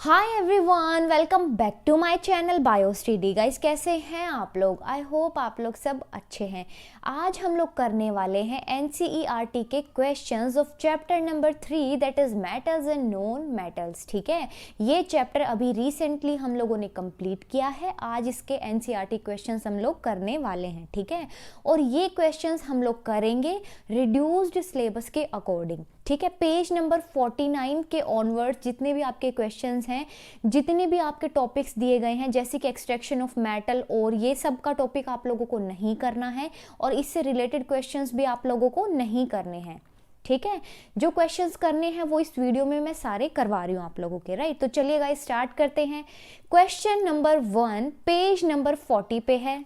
Hi everyone, welcome back to my channel biostudy. Guys, कैसे हैं आप लोग? आई होप आप लोग सब अच्छे हैं। आज हम लोग करने वाले हैं एनसीईआरटी के questions of chapter number 3 that is metals and non metals. ठीक है, ये चैप्टर अभी रिसेंटली हम लोगों ने कंप्लीट किया है। आज इसके एनसीईआरटी क्वेश्चंस हम लोग करने वाले हैं। ठीक है, और ये क्वेश्चंस हम लोग करेंगे रिड्यूस्ड सिलेबस के अकॉर्डिंग। ठीक है, पेज नंबर 49 के ऑनवर्ड्स जितने भी आपके क्वेश्चंस हैं, जितने भी आपके टॉपिक्स दिए गए हैं, जैसे कि एक्सट्रैक्शन ऑफ मेटल और ये सब का टॉपिक आप लोगों को नहीं करना है और इससे रिलेटेड क्वेश्चंस भी आप लोगों को नहीं करने हैं। ठीक है, जो क्वेश्चंस करने हैं वो इस वीडियो में मैं सारे करवा रही हूँ आप लोगों के। राइट, तो चलिए गाइस स्टार्ट करते हैं। क्वेश्चन नंबर 1 पेज नंबर 40 पे है।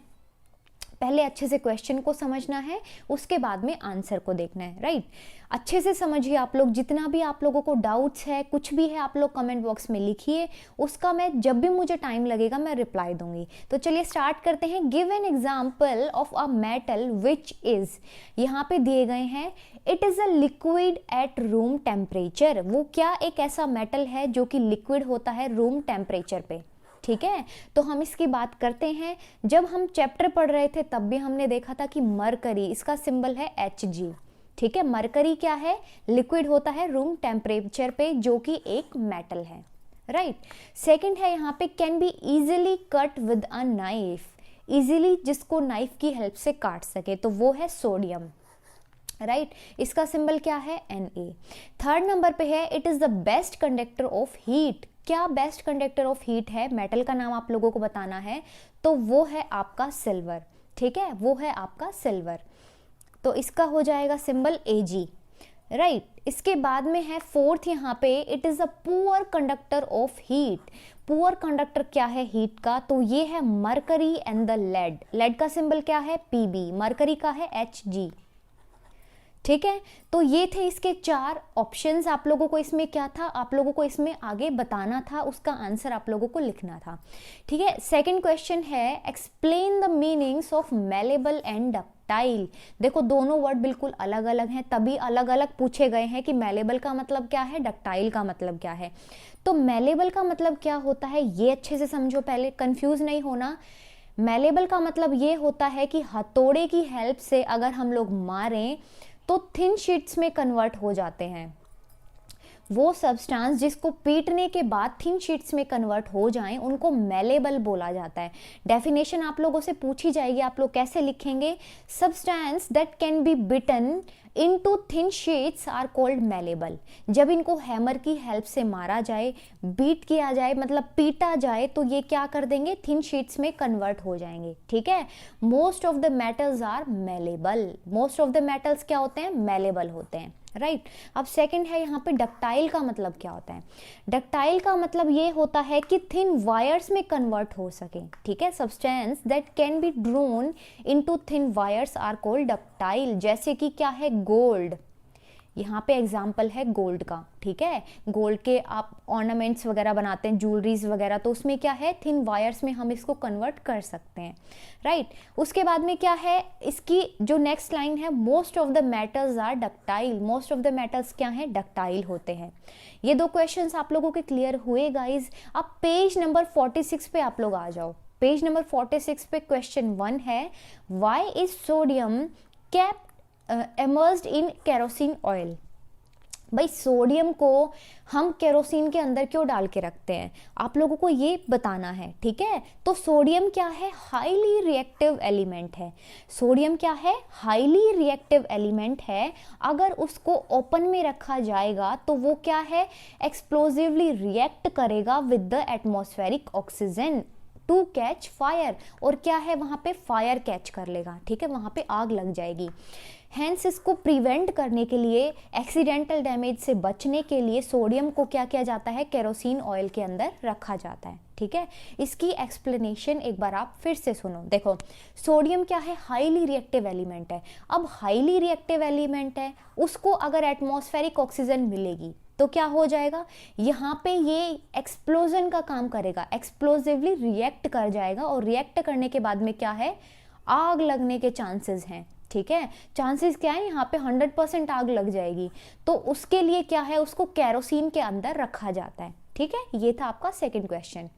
पहले अच्छे से क्वेश्चन को समझना है, उसके बाद में आंसर को देखना है। राइट, अच्छे से समझिए आप लोग। जितना भी आप लोगों को डाउट्स है, कुछ भी है, आप लोग कमेंट बॉक्स में लिखिए, उसका मैं जब भी मुझे टाइम लगेगा मैं रिप्लाई दूंगी। तो चलिए स्टार्ट करते हैं। Give an example of a metal which is, यहाँ पे दिए गए हैं it is a liquid at room temperature. वो क्या एक ऐसा मेटल है जो कि लिक्विड होता है रूम टेम्परेचर पे। ठीक है, तो हम इसकी बात करते हैं। जब हम चैप्टर पढ़ रहे थे तब भी हमने देखा था कि मरकरी, इसका सिंबल है Hg। ठीक है, मरकरी क्या है? लिक्विड होता है रूम टेम्परेचर पे, जो कि एक मेटल है। राइट, सेकंड है यहाँ पे can be easily cut with a knife. Easily जिसको नाइफ की हेल्प से काट सके, तो वो है सोडियम। राइट, इसका सिंबल क्या है? Na। थर्ड नंबर पे है it is the best conductor of heat. क्या बेस्ट कंडक्टर ऑफ हीट है? मेटल का नाम आप लोगों को बताना है, तो वो है आपका सिल्वर। ठीक है, वो है आपका सिल्वर, तो इसका हो जाएगा सिंबल Ag। राइट, इसके बाद में है फोर्थ यहाँ पे it is a poor conductor of heat. Poor conductor क्या है हीट का? तो ये है mercury and the lead. Lead का सिंबल क्या है? Pb। मरकरी का है Hg। ठीक है, तो ये थे इसके 4 ऑप्शंस। आप लोगों को इसमें क्या था, आप लोगों को इसमें आगे बताना था, उसका आंसर आप लोगों को लिखना था। ठीक है, सेकंड क्वेश्चन है explain the meanings of malleable and ductile. देखो दोनों वर्ड बिल्कुल अलग अलग हैं, तभी अलग अलग पूछे गए हैं कि मेलेबल का मतलब क्या है, डक्टाइल का मतलब क्या है। तो मेलेबल का मतलब क्या होता है ये अच्छे से समझो, पहले कंफ्यूज नहीं होना। मेलेबल का मतलब ये होता है कि हथौड़े की हेल्प से अगर हम लोग मारें तो थिन शीट्स में कन्वर्ट हो जाते हैं। वो सब्सटेंस जिसको पीटने के बाद थिन शीट्स में कन्वर्ट हो जाएं, उनको मेलेबल बोला जाता है। डेफिनेशन आप लोगों से पूछी जाएगी, आप लोग कैसे लिखेंगे? Substance that can be beaten into thin sheets are called malleable. जब इनको हैमर की हेल्प से मारा जाए, बीट किया जाए, मतलब पीटा जाए, तो ये क्या कर देंगे? थिन शीट्स में कन्वर्ट हो जाएंगे। ठीक है, most of the metals are malleable. Most of the metals क्या होते हैं? मेलेबल होते हैं। राइट, अब सेकंड है यहाँ पे डक्टाइल का मतलब क्या होता है? डक्टाइल का मतलब ये होता है कि थिन वायर्स में कन्वर्ट हो सके। ठीक है, substance that can be drawn into thin wires are called ductile. जैसे कि क्या है? गोल्ड। यहाँ पे एग्जाम्पल है गोल्ड का। ठीक है, गोल्ड के आप ऑर्नामेंट्स वगैरह बनाते हैं, ज्वेलरीज वगैरह, तो उसमें क्या है? थिन वायर्स में हम इसको कन्वर्ट कर सकते हैं। राइट, उसके बाद में क्या है? इसकी जो नेक्स्ट लाइन है most of the metals are ductile. Most of the metals क्या है? डक्टाइल होते हैं। ये 2 क्वेश्चंस आप लोगों के क्लियर हुए गाइज। अब पेज नंबर 46 पे आप लोग आ जाओ। पेज नंबर 46 पे क्वेश्चन 1 है why is sodium kept immersed in kerosene oil. भाई सोडियम को हम केरोसिन के अंदर क्यों डाल के रखते हैं, आप लोगों को ये बताना है। ठीक है, तो सोडियम क्या है? हाईली रिएक्टिव एलिमेंट है। सोडियम क्या है? हाईली रिएक्टिव एलिमेंट है। अगर उसको ओपन में रखा जाएगा तो वो क्या है? एक्सप्लोजिवली रिएक्ट करेगा with the atmospheric oxygen to catch fire. और क्या है? वहाँ पे फायर कैच कर लेगा। ठीक है, वहाँ पे आग लग जाएगी। हैंस इसको प्रिवेंट करने के लिए, एक्सीडेंटल डैमेज से बचने के लिए सोडियम को क्या किया जाता है? केरोसिन ऑयल के अंदर रखा जाता है। ठीक है, इसकी एक्सप्लेनेशन एक बार आप फिर से सुनो। देखो सोडियम क्या है? हाईली रिएक्टिव एलिमेंट है। अब हाईली रिएक्टिव एलिमेंट है, उसको अगर एटमॉस्फेरिक ऑक्सीजन मिलेगी तो क्या हो जाएगा? यहाँ पे ये एक्सप्लोजन का काम करेगा, एक्सप्लोजिवली रिएक्ट कर जाएगा और रिएक्ट करने के बाद में क्या है? आग लगने के चांसेस हैं। ठीक है, चांसेस क्या है? यहाँ पे 100% आग लग जाएगी। तो उसके लिए क्या है? उसको केरोसिन के अंदर रखा जाता है। ठीक है, ये था आपका सेकंड क्वेश्चन।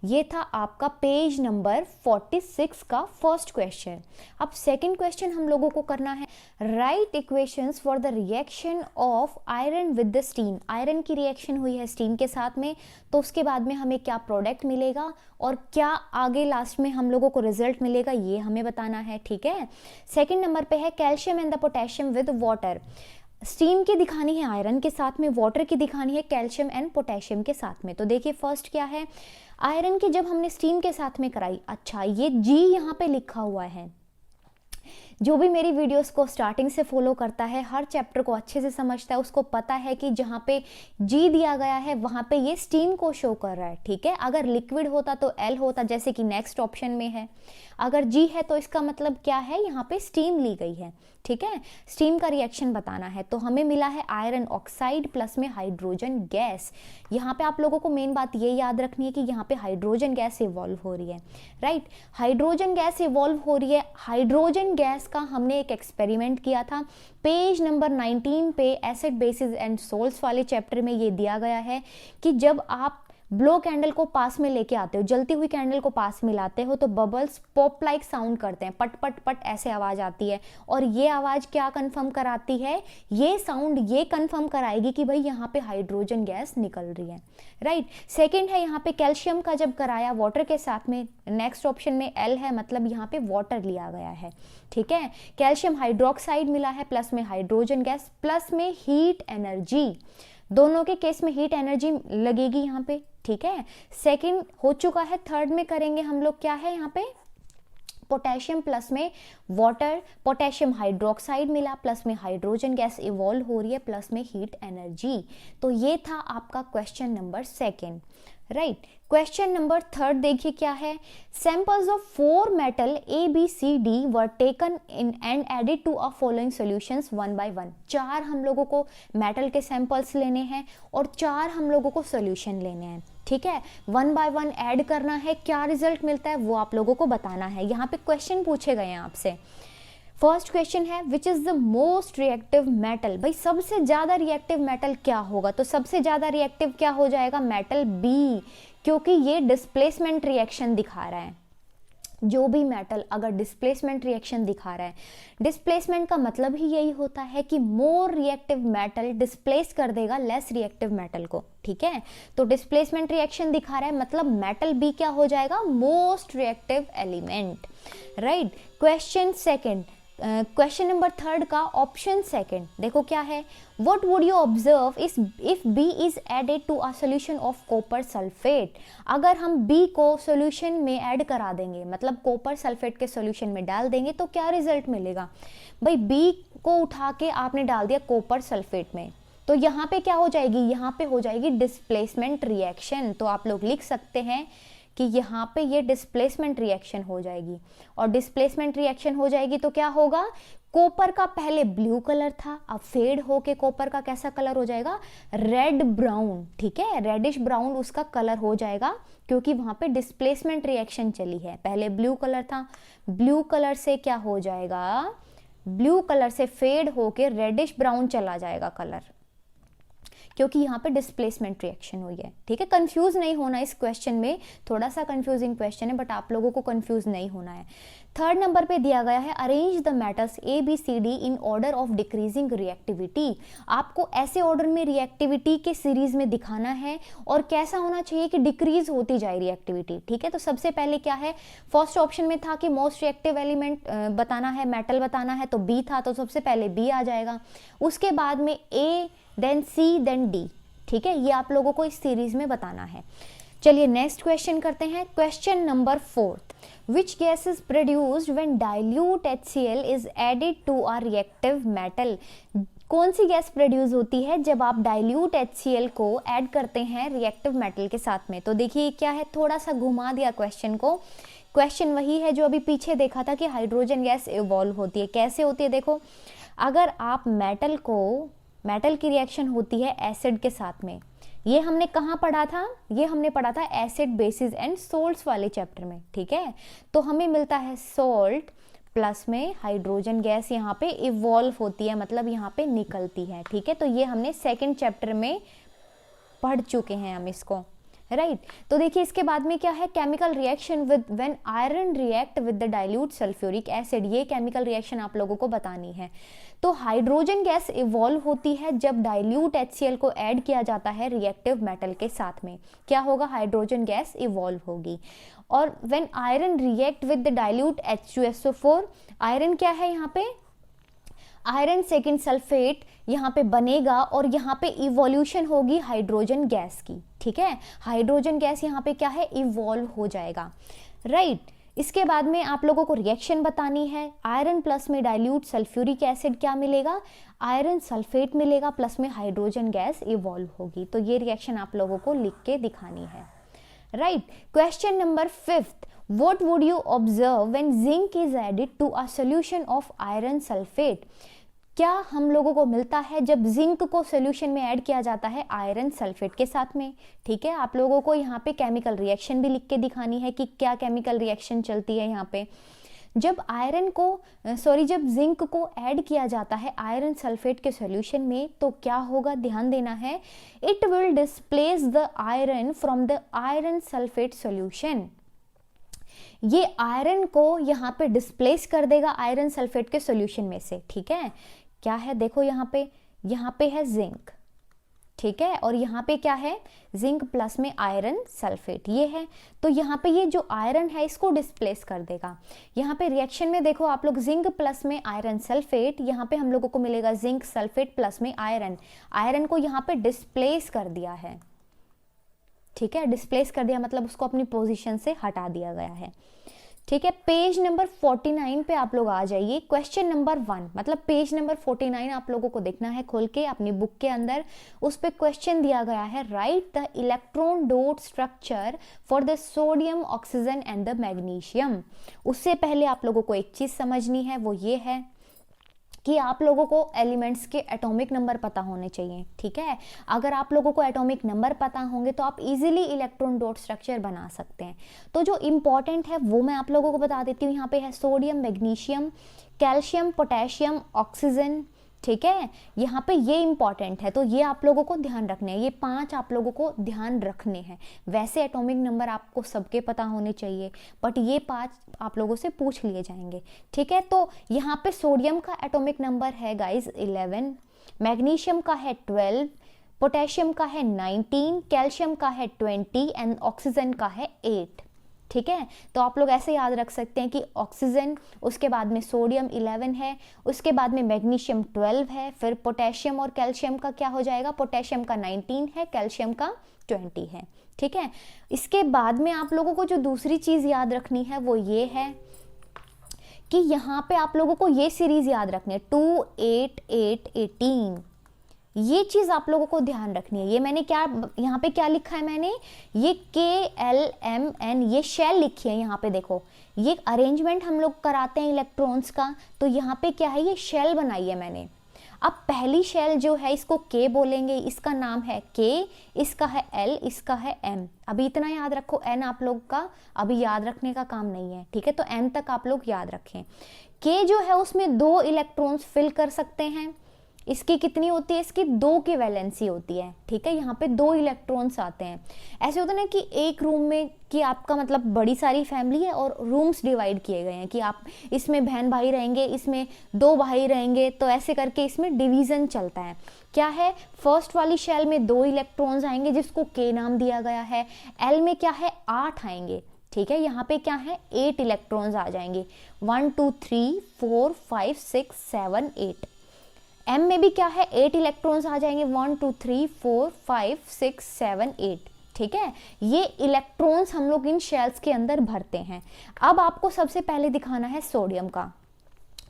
ये था आपका पेज नंबर 46 का फर्स्ट क्वेश्चन। अब सेकंड क्वेश्चन हम लोगों को करना है, right equations for the reaction of iron with the steam. Iron की रिएक्शन हुई है स्टीम के साथ में, तो उसके बाद में हमें क्या प्रोडक्ट मिलेगा और क्या आगे लास्ट में हम लोगों को रिजल्ट मिलेगा, ये हमें बताना है। ठीक है, सेकेंड नंबर पे है calcium and the potassium with water. Steam की दिखानी है आयरन के साथ में, वाटर की दिखानी है कैल्शियम एंड पोटेशियम के साथ में। तो देखिए फर्स्ट क्या है, आयरन की जब हमने स्टीम के साथ में कराई, अच्छा ये जी यहाँ पे लिखा हुआ है। जो भी मेरी वीडियोस को स्टार्टिंग से फॉलो करता है, हर चैप्टर को अच्छे से समझता है, उसको पता है कि जहाँ पे जी दिया गया है वहाँ पे ये स्टीम को शो कर रहा है। ठीक है, अगर लिक्विड होता तो एल होता, जैसे कि नेक्स्ट ऑप्शन में है। अगर जी है तो इसका मतलब क्या है, यहाँ पे स्टीम ली गई है। ठीक है, स्टीम का रिएक्शन बताना है, तो हमें मिला है आयरन ऑक्साइड प्लस में हाइड्रोजन गैस। यहाँ पे आप लोगों को मेन बात ये याद रखनी है कि यहाँ पे हाइड्रोजन गैस इवॉल्व हो रही है। राइट, हाइड्रोजन गैस इवॉल्व हो रही है। हाइड्रोजन गैस का हमने एक एक्सपेरिमेंट किया था, पेज नंबर 19 पे एसिड बेसिस एंड सोल्ट्स वाले चैप्टर में ये दिया गया है कि जब आप ब्लो कैंडल को पास में लेके आते हो, जलती हुई कैंडल को पास में लाते हो, तो बबल्स पॉप लाइक साउंड करते हैं, पट पट पट ऐसे आवाज आती है। और ये आवाज क्या कंफर्म कराती है, ये साउंड ये कंफर्म कराएगी कि भाई यहाँ पे हाइड्रोजन गैस निकल रही है। राइट, सेकंड है यहाँ पे कैल्शियम का जब कराया वाटर के साथ में, नेक्स्ट ऑप्शन में एल है, मतलब यहाँ पे वाटर लिया गया है। ठीक है, कैल्शियम हाइड्रोक्साइड मिला है प्लस में हाइड्रोजन गैस प्लस में हीट एनर्जी, दोनों के केस में हीट एनर्जी लगेगी यहाँ पे। ठीक है, सेकंड हो चुका है, थर्ड में करेंगे हम लोग, क्या है यहाँ पे पोटेशियम प्लस में वाटर, पोटेशियम हाइड्रोक्साइड मिला प्लस में हाइड्रोजन गैस इवॉल्व हो रही है प्लस में हीट एनर्जी। तो ये था आपका question number second. Right, question number third देखिए क्या है, samples of 4 metal A B C D were taken in and added to a following solutions 1 by 1। 4 हम लोगों को मेटल के सैंपल्स लेने हैं और 4 हम लोगों को सॉल्यूशन लेने हैं। ठीक है, 1 by 1 ऐड करना है, क्या रिजल्ट मिलता है वो आप लोगों को बताना है। यहाँ पे क्वेश्चन पूछे गए हैं आपसे। फर्स्ट क्वेश्चन है which is the most reactive metal. भाई सबसे ज्यादा रिएक्टिव मेटल क्या होगा, तो सबसे ज्यादा रिएक्टिव क्या हो जाएगा, मेटल बी, क्योंकि ये डिस्प्लेसमेंट रिएक्शन दिखा रहा है। जो भी मेटल अगर डिस्प्लेसमेंट रिएक्शन दिखा रहा है, डिस्प्लेसमेंट का मतलब ही यही होता है कि मोर रिएक्टिव मेटल डिस्प्लेस कर देगा लेस रिएक्टिव मेटल को। ठीक है, तो डिस्प्लेसमेंट रिएक्शन दिखा रहा है, मतलब मेटल बी क्या हो जाएगा, most reactive element. Right, question second, question number third का ऑप्शन सेकंड देखो क्या है, what would you observe if B is added to a solution of copper sulphate. अगर हम बी को सॉल्यूशन में ऐड करा देंगे, मतलब कॉपर सल्फेट के सॉल्यूशन में डाल देंगे, तो क्या रिजल्ट मिलेगा। भाई बी को उठा के आपने डाल दिया कॉपर सल्फेट में, तो यहाँ पे क्या हो जाएगी, यहाँ पे हो जाएगी डिस्प्लेसमेंट रिएक्शन। तो आप लोग लिख सकते हैं कि यहाँ पे ये डिस्प्लेसमेंट रिएक्शन हो जाएगी, और डिस्प्लेसमेंट रिएक्शन हो जाएगी तो क्या होगा, कॉपर का पहले ब्लू कलर था, अब फेड होके कॉपर का कैसा कलर हो जाएगा, रेड ब्राउन। ठीक है, रेडिश ब्राउन उसका कलर हो जाएगा, क्योंकि वहां पे डिस्प्लेसमेंट रिएक्शन चली है। पहले ब्लू कलर था, ब्लू कलर से क्या हो जाएगा, ब्लू कलर से फेड होके रेडिश ब्राउन चला जाएगा कलर, क्योंकि यहाँ पे डिस्प्लेसमेंट रिएक्शन हुई है। ठीक है, कंफ्यूज नहीं होना इस क्वेश्चन में, थोड़ा सा कंफ्यूजिंग क्वेश्चन है, बट आप लोगों को कंफ्यूज नहीं होना है। थर्ड नंबर पे दिया गया है arrange the metals A B C D in order of decreasing reactivity. आपको ऐसे ऑर्डर में रिएक्टिविटी के सीरीज में दिखाना है, और कैसा होना चाहिए कि डिक्रीज होती जाए रिएक्टिविटी। ठीक है, तो सबसे पहले क्या है, फर्स्ट ऑप्शन में था कि मोस्ट रिएक्टिव एलिमेंट बताना है, मेटल बताना है, तो बी था, तो सबसे पहले बी आ जाएगा। उसके बाद में ए, देन सी, देन डी। ठीक है, ये आप लोगों को इस सीरीज में बताना है। चलिए नेक्स्ट क्वेश्चन करते हैं, question number fourth, which gas is produced when dilute HCl is added to a reactive metal. कौन सी गैस प्रोड्यूस होती है जब आप डाइल्यूट HCl को ऐड करते हैं रिएक्टिव मेटल के साथ में। तो देखिए क्या है, थोड़ा सा घुमा दिया क्वेश्चन को, क्वेश्चन वही है जो अभी पीछे देखा था कि हाइड्रोजन गैस इवॉल्व होती है। कैसे होती है, देखो अगर आप मेटल की रिएक्शन होती है एसिड के साथ में, ये हमने कहाँ पढ़ा था, ये हमने पढ़ा था एसिड बेसिस एंड सोल्ट्स वाले चैप्टर में। ठीक है, तो हमें मिलता है सोल्ट प्लस में हाइड्रोजन गैस यहाँ पे इवॉल्व होती है, मतलब यहाँ पे निकलती है। ठीक है, तो ये हमने सेकंड चैप्टर में पढ़ चुके हैं हम इसको, राइट। तो देखिए इसके बाद में क्या है, chemical reaction with when iron react with the dilute sulphuric acid, ये केमिकल रिएक्शन आप लोगों को बतानी है। तो हाइड्रोजन गैस इवॉल्व होती है जब डाइल्यूट HCl को ऐड किया जाता है रिएक्टिव मेटल के साथ में, क्या होगा, हाइड्रोजन गैस इवॉल्व होगी। और when iron react with the dilute H2SO4, iron क्या है यहाँ पे, आयरन सेकेंड सल्फेट यहाँ पे बनेगा और यहाँ पे इवोल्यूशन होगी हाइड्रोजन गैस की, ठीक है। हाइड्रोजन गैस यहाँ पे क्या है, इवॉल्व हो जाएगा, राइट। इसके बाद में आप लोगों को रिएक्शन बतानी है। आयरन प्लस में डाइल्यूट सल्फ्यूरिक एसिड क्या मिलेगा, आयरन सल्फेट मिलेगा, प्लस में हाइड्रोजन गैस इवॉल्व होगी। तो ये रिएक्शन आप लोगों को लिख के दिखानी है, right. Question number 5th, what would you observe when zinc is added to a solution of iron sulfate? क्या हम लोगों को मिलता है जब जिंक को सोल्यूशन में ऐड किया जाता है आयरन सल्फेट के साथ में, ठीक है। आप लोगों को यहाँ पे केमिकल रिएक्शन भी लिख के दिखानी है कि क्या केमिकल रिएक्शन चलती है यहाँ पे। जब जब जिंक को ऐड किया जाता है आयरन सल्फेट के सॉल्यूशन में तो क्या होगा, ध्यान देना है, it will displace the iron from the iron sulphate solution. ये आयरन को यहाँ पे डिस्प्लेस कर देगा आयरन सल्फेट के सॉल्यूशन में से, ठीक है। क्या है, देखो यहाँ पे है जिंक, ठीक है, और यहाँ पे क्या है, जिंक प्लस में आयरन सल्फेट ये है। तो यहाँ पे ये जो आयरन है इसको डिस्प्लेस कर देगा। यहाँ पे रिएक्शन में देखो आप लोग, जिंक प्लस में आयरन सल्फेट, यहाँ पे हम लोगों को मिलेगा जिंक सल्फेट प्लस में आयरन, आयरन को यहाँ पे डिस्प्लेस कर दिया है, ठीक है। डिस्प्लेस कर दिया मतलब उसको अपनी पोजीशन से हटा दिया गया है, ठीक है। पेज नंबर 49 पे आप लोग आ जाइए। क्वेश्चन नंबर 1, मतलब पेज नंबर 49 आप लोगों को देखना है खोल के अपनी बुक के अंदर। उस पे क्वेश्चन दिया गया है, right the electron dot structure for the sodium, oxygen and the magnesium. उससे पहले आप लोगों को एक चीज समझनी है, वो ये है कि आप लोगों को एलिमेंट्स के एटॉमिक नंबर पता होने चाहिए, ठीक है। अगर आप लोगों को एटॉमिक नंबर पता होंगे तो आप इजीली इलेक्ट्रॉन डॉट स्ट्रक्चर बना सकते हैं। तो जो इम्पॉर्टेंट है वो मैं आप लोगों को बता देती हूँ। यहाँ पे है sodium, magnesium, calcium, potassium, oxygen, ठीक है। यहाँ पे ये इंपॉर्टेंट है, तो ये आप लोगों को ध्यान रखने हैं, ये 5 आप लोगों को ध्यान रखने हैं। वैसे एटॉमिक नंबर आपको सबके पता होने चाहिए, बट ये 5 आप लोगों से पूछ लिए जाएंगे, ठीक है। तो यहाँ पे सोडियम का एटॉमिक नंबर है गाइज 11, मैग्नीशियम का है 12, पोटेशियम का है 19, कैल्शियम का है 20 एंड ऑक्सीजन का है 8, ठीक है। तो आप लोग ऐसे याद रख सकते हैं कि ऑक्सीजन, उसके बाद में सोडियम 11 है, उसके बाद में मैग्नीशियम 12 है, फिर पोटेशियम और कैल्शियम का क्या हो जाएगा, पोटेशियम का 19 है, कैल्शियम का 20 है, ठीक है। इसके बाद में आप लोगों को जो दूसरी चीज याद रखनी है वो ये है कि यहाँ पे आप लोगों को ये सीरीज याद रखनी है 2, 8, 8, 18। ये चीज आप लोगों को ध्यान रखनी है। ये मैंने क्या यहाँ पे क्या लिखा है, मैंने ये KLMN ये शेल लिखी है। यहाँ पे देखो ये अरेंजमेंट हम लोग कराते हैं इलेक्ट्रॉन्स का, तो यहाँ पे क्या है, ये शेल बनाई है मैंने। अब पहली शेल जो है इसको K बोलेंगे, इसका नाम है K, इसका है L, इसका है M। अभी इतना याद रखो, N आप लोग का अभी याद रखने का काम नहीं है, ठीक है। तो M तक आप लोग याद रखें। K जो है उसमें 2 इलेक्ट्रॉन्स फिल कर सकते हैं। इसकी कितनी होती है, इसकी 2 की वैलेंसी होती है, ठीक है। यहाँ पे 2 इलेक्ट्रॉन्स आते हैं। ऐसे होता है ना कि एक रूम में कि आपका मतलब बड़ी सारी फैमिली है और रूम्स डिवाइड किए गए हैं कि आप इसमें बहन भाई रहेंगे, इसमें 2 भाई रहेंगे, तो ऐसे करके इसमें डिवीजन चलता है। क्या है, फर्स्ट वाली शेल में 2 इलेक्ट्रॉन्स आएंगे जिसको K नाम दिया गया है। L में क्या है, 8 आएंगे, ठीक है। यहाँ पे क्या है, 8 इलेक्ट्रॉन्स आ जाएंगे, 1 2 3 4 5 6 7 8। M में भी क्या है, 8 इलेक्ट्रॉन्स आ जाएंगे, 1 2 3 4 5 6 7 8, ठीक है। ये इलेक्ट्रॉन्स हम लोग इन शेल्स के अंदर भरते हैं। अब आपको सबसे पहले दिखाना है सोडियम का।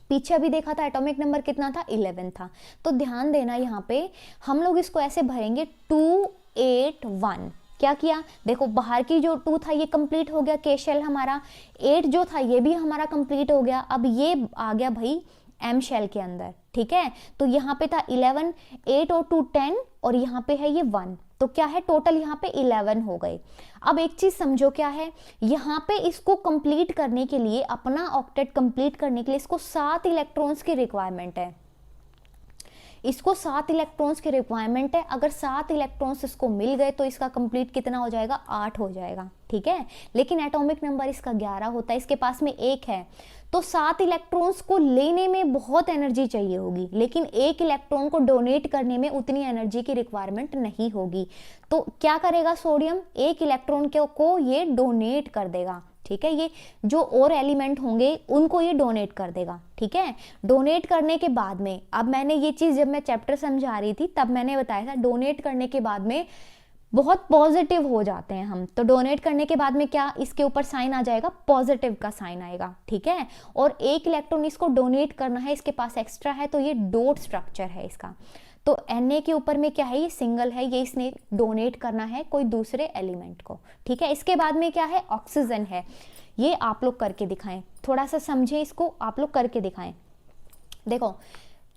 पीछे अभी देखा था एटॉमिक नंबर कितना था, 11 था। तो ध्यान देना, यहाँ पे हम लोग इसको ऐसे भरेंगे 2 8 1। क्या किया, देखो बाहर की जो 2 था ये कंप्लीट हो गया, K शेल हमारा। 8 जो था ये भी हमारा कंप्लीट हो गया। अब ये आ गया भाई M शेल के अंदर, ठीक है। तो यहाँ पे था 11, 8 और 2 10, और यहाँ पे है ये 1, तो क्या है, टोटल यहाँ पे 11 हो गए। अब एक चीज समझो, क्या है, यहाँ पे इसको कंप्लीट करने के लिए, अपना ऑक्टेट कंप्लीट करने के लिए इसको 7 इलेक्ट्रॉन्स की रिक्वायरमेंट है। इसको 7 इलेक्ट्रॉन्स की रिक्वायरमेंट है, अगर 7 इलेक्ट्रॉन्स इसको मिल गए तो इसका कंप्लीट कितना हो जाएगा, 8 हो जाएगा, ठीक है। लेकिन एटॉमिक नंबर इसका 11 होता है, इसके पास में 1 है, तो 7 इलेक्ट्रॉन्स को लेने में बहुत एनर्जी चाहिए होगी, लेकिन 1 इलेक्ट्रॉन को डोनेट करने में उतनी एनर्जी की रिक्वायरमेंट नहीं होगी। तो क्या करेगा सोडियम, 1 इलेक्ट्रॉन को ये डोनेट कर देगा, ठीक है। ये जो और एलिमेंट होंगे उनको ये डोनेट कर देगा, ठीक है। डोनेट करने के बाद में, अब मैंने ये चीज़ जब मैं चैप्टर समझा रही थी तब मैंने बताया था, डोनेट करने के बाद में बहुत पॉजिटिव हो जाते हैं हम, तो डोनेट करने के बाद में क्या, इसके ऊपर साइन आ जाएगा, पॉजिटिव का साइन आएगा, ठीक है। और 1 इलेक्ट्रॉन इसको डोनेट करना है, इसके पास एक्स्ट्रा है, तो ये डॉट स्ट्रक्चर है इसका। तो Na के ऊपर में क्या है, ये सिंगल है, ये इसने डोनेट करना है कोई दूसरे एलिमेंट को, ठीक है। इसके बाद में क्या है, ऑक्सीजन है। ये आप लोग करके दिखाएं, थोड़ा सा समझें इसको, आप लोग करके दिखाएं। देखो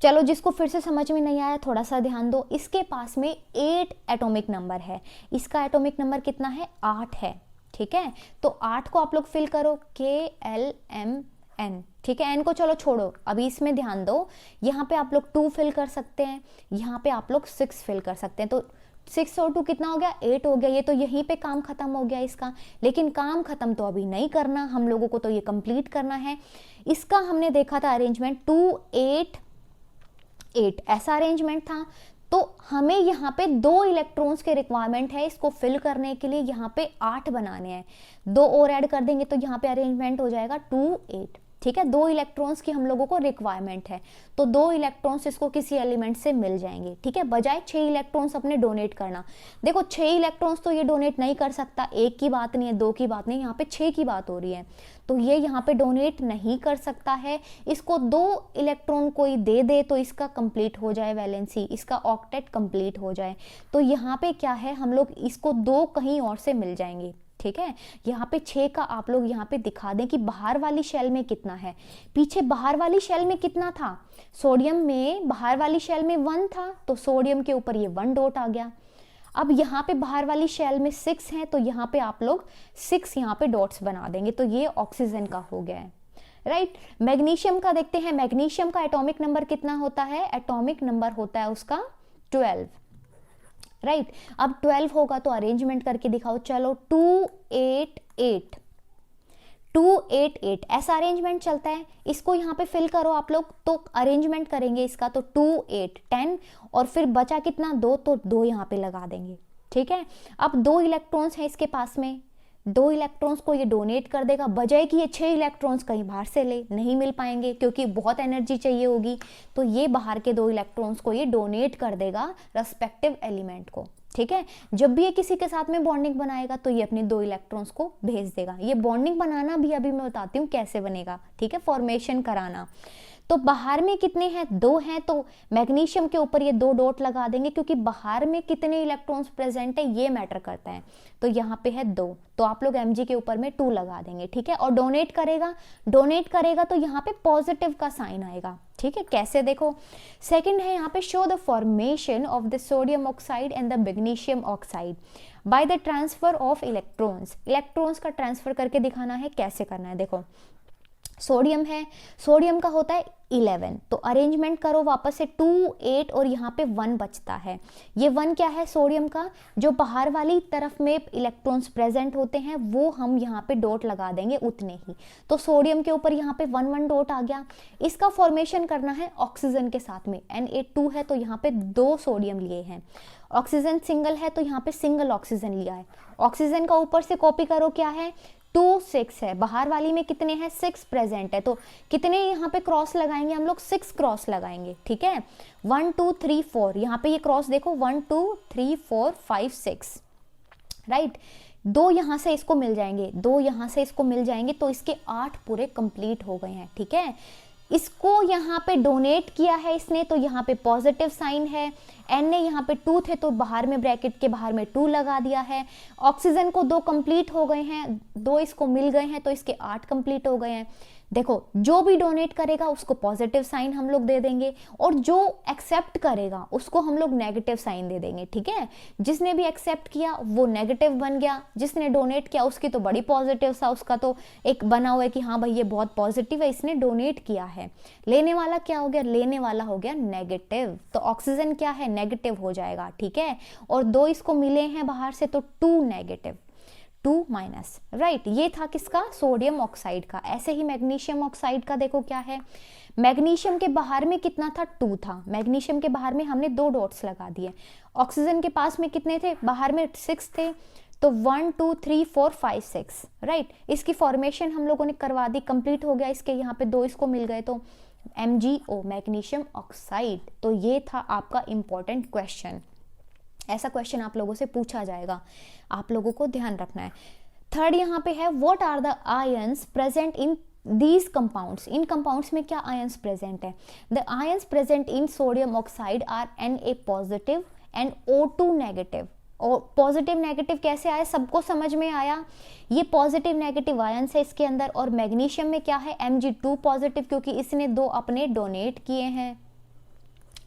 चलो, जिसको फिर से समझ में नहीं आया थोड़ा सा ध्यान दो। इसके पास में 8 एटॉमिक नंबर है, इसका एटॉमिक नंबर कितना है, 8 है, ठीक है। तो 8 को आप लोग फिल करो, KLMN, ठीक है। एन को चलो छोड़ो, अभी इसमें ध्यान दो, यहाँ पे आप लोग 2 फिल कर सकते हैं, यहाँ पे आप लोग 6 फिल कर सकते हैं। तो 6 और 2 कितना हो गया, 8 हो गया। ये तो यहीं पे काम खत्म हो गया इसका, लेकिन काम खत्म तो अभी नहीं करना हम लोगों को, तो ये कंप्लीट करना है। इसका हमने देखा था अरेंजमेंट 2 8 8 ऐसा अरेंजमेंट था। तो हमें यहाँ पे 2 इलेक्ट्रॉन्स के रिक्वायरमेंट है इसको फिल करने के लिए, यहाँ पे 8 बनाने हैं, 2 और ऐड कर देंगे तो यहाँ पे अरेंजमेंट हो जाएगा 2 8, ठीक है। 2 इलेक्ट्रॉन्स की हम लोगों को रिक्वायरमेंट है, तो 2 इलेक्ट्रॉन्स इसको किसी एलिमेंट से मिल जाएंगे, ठीक है, बजाय 6 इलेक्ट्रॉन्स अपने डोनेट करना। देखो 6 इलेक्ट्रॉन्स तो ये डोनेट नहीं कर सकता, 1 की बात नहीं है, 2 की बात नहीं, यहाँ पे 6 की बात हो रही है, तो ये यहाँ पे डोनेट नहीं कर सकता है। इसको 2 इलेक्ट्रॉन कोई दे दे तो इसका कंप्लीट हो जाए वैलेंसी, इसका ऑक्टेट कंप्लीट हो जाए। तो यहाँ पे क्या है, हम लोग इसको 2 कहीं और से मिल जाएंगे, ठीक है। यहाँ पे 6 का आप लोग यहाँ पे दिखा दें कि बाहर वाली शेल में कितना है। पीछे बाहर वाली शेल में कितना था, सोडियम में बाहर वाली शेल में 1 था, तो सोडियम के ऊपर ये 1 डॉट आ गया। अब यहाँ पे बाहर वाली शेल में 6 है, तो यहाँ पे आप लोग 6 यहाँ पे डॉट्स बना देंगे, तो ये ऑक्सीजन का हो गया है, राइट। मैग्नीशियम का देखते हैं, मैग्नीशियम का एटॉमिक नंबर कितना होता है, एटॉमिक नंबर होता है उसका 12, राइट। अब 12 होगा तो अरेंजमेंट करके दिखाओ, चलो 2 8 8 2 8 8 ऐसा अरेंजमेंट चलता है। इसको यहाँ पे फिल करो आप लोग, तो अरेंजमेंट करेंगे इसका, तो 2 8 10 और फिर बचा कितना 2, तो 2 यहाँ पे लगा देंगे, ठीक है। अब 2 इलेक्ट्रॉन्स हैं इसके पास में, 2 इलेक्ट्रॉन्स को ये डोनेट कर देगा, बजाय कि ये 6 इलेक्ट्रॉन्स कहीं बाहर से ले, नहीं मिल पाएंगे क्योंकि बहुत एनर्जी चाहिए होगी, तो ये बाहर के 2 इलेक्ट्रॉन्स को ये डोनेट कर देगा रेस्पेक्टिव एलिमेंट को, ठीक है। जब भी ये किसी के साथ में बॉन्डिंग बनाएगा तो ये अपने 2 इलेक्ट्रॉन्स को भेज देगा। ये बॉन्डिंग बनाना भी अभी मैं बताती हूँ कैसे बनेगा, ठीक है, फॉर्मेशन कराना। तो बाहर में कितने हैं, 2 हैं, तो मैग्नीशियम के ऊपर ये 2 डॉट लगा देंगे, क्योंकि बाहर में कितने इलेक्ट्रॉन्स प्रेजेंट है ये मैटर करता है। तो यहाँ पे है 2, तो आप लोग Mg के ऊपर में 2 लगा देंगे, ठीक है। और डोनेट करेगा तो यहाँ पे पॉजिटिव का साइन आएगा, ठीक है। कैसे देखो, सेकंड है यहाँ पे, show the formation of the sodium oxide and the magnesium oxide by the transfer of electrons का ट्रांसफर करके दिखाना है। कैसे करना है देखो, सोडियम है, सोडियम का होता है 11, तो अरेंजमेंट करो वापस से 2 8 और यहाँ पे 1 बचता है। ये 1 क्या है, सोडियम का जो बाहर वाली तरफ में इलेक्ट्रॉन्स प्रेजेंट होते हैं वो हम यहाँ पे डॉट लगा देंगे उतने ही, तो सोडियम के ऊपर यहाँ पे 1 1 डॉट आ गया। इसका फॉर्मेशन करना है ऑक्सीजन के साथ में, Na2 है तो यहाँ पे 2 सोडियम लिए हैं, ऑक्सीजन सिंगल है तो यहाँ पे सिंगल ऑक्सीजन लिया है। ऑक्सीजन का ऊपर से कॉपी करो, क्या है 2 6 है, बाहर वाली में कितने हैं 6 प्रेजेंट है, तो कितने यहाँ पे क्रॉस लगाएंगे हम लोग, 6 क्रॉस लगाएंगे, ठीक है। 1 2 3 4 यहाँ पे ये क्रॉस देखो, 1 2 3 4 5 6, राइट। 2 यहाँ से इसको मिल जाएंगे, 2 यहाँ से इसको मिल जाएंगे, तो इसके 8 पूरे कंप्लीट हो गए हैं, ठीक है। इसको यहाँ पे डोनेट किया है इसने, तो यहाँ पे पॉजिटिव साइन है। एन ने यहाँ पे 2 थे तो बाहर में ब्रैकेट के बाहर में 2 लगा दिया है। ऑक्सीजन को 2 कंप्लीट हो गए हैं, 2 इसको मिल गए हैं तो इसके 8 कंप्लीट हो गए हैं। देखो, जो भी डोनेट करेगा उसको पॉजिटिव साइन हम लोग दे देंगे, और जो एक्सेप्ट करेगा उसको हम लोग नेगेटिव साइन दे देंगे, ठीक है। जिसने भी एक्सेप्ट किया वो नेगेटिव बन गया, जिसने डोनेट किया उसकी तो बड़ी पॉजिटिव सा, उसका तो एक बना हुआ है कि हाँ भाई ये बहुत पॉजिटिव है, इसने डोनेट किया है। लेने वाला क्या हो गया, लेने वाला हो गया नेगेटिव, तो ऑक्सीजन क्या है, नेगेटिव हो जाएगा, ठीक है। और 2 इसको मिले हैं बाहर से तो 2 नेगेटिव, 2 माइनस, राइट। ये था किसका, सोडियम ऑक्साइड का। ऐसे ही मैग्नीशियम ऑक्साइड का देखो क्या है, मैग्नीशियम के बाहर में कितना था, 2 था। मैग्नीशियम के बाहर में हमने 2 डॉट्स लगा दिए। ऑक्सीजन के पास में कितने थे, बाहर में 6 थे, तो 1 2 3 4 5 6, राइट। इसकी फॉर्मेशन हम लोगों ने करवा दी, कंप्लीट हो गया। इसके यहाँ पे 2 इसको मिल गए तो MgO, मैग्नीशियम ऑक्साइड। तो ये था आपका इंपॉर्टेंट क्वेश्चन। ऐसा क्वेश्चन आप लोगों से पूछा जाएगा, आप लोगों को ध्यान रखना है। थर्ड यहाँ पे है, what are the ions present in these compounds. इन कंपाउंड्स में क्या आयंस प्रेजेंट है, the ions present in sodium oxide are Na positive and O2 negative. और पॉजिटिव नेगेटिव कैसे आया, सबको समझ में आया। ये पॉजिटिव नेगेटिव आयंस है इसके अंदर। और मैग्नीशियम में क्या है, Mg2 पॉजिटिव, क्योंकि इसने 2 अपने डोनेट किए हैं,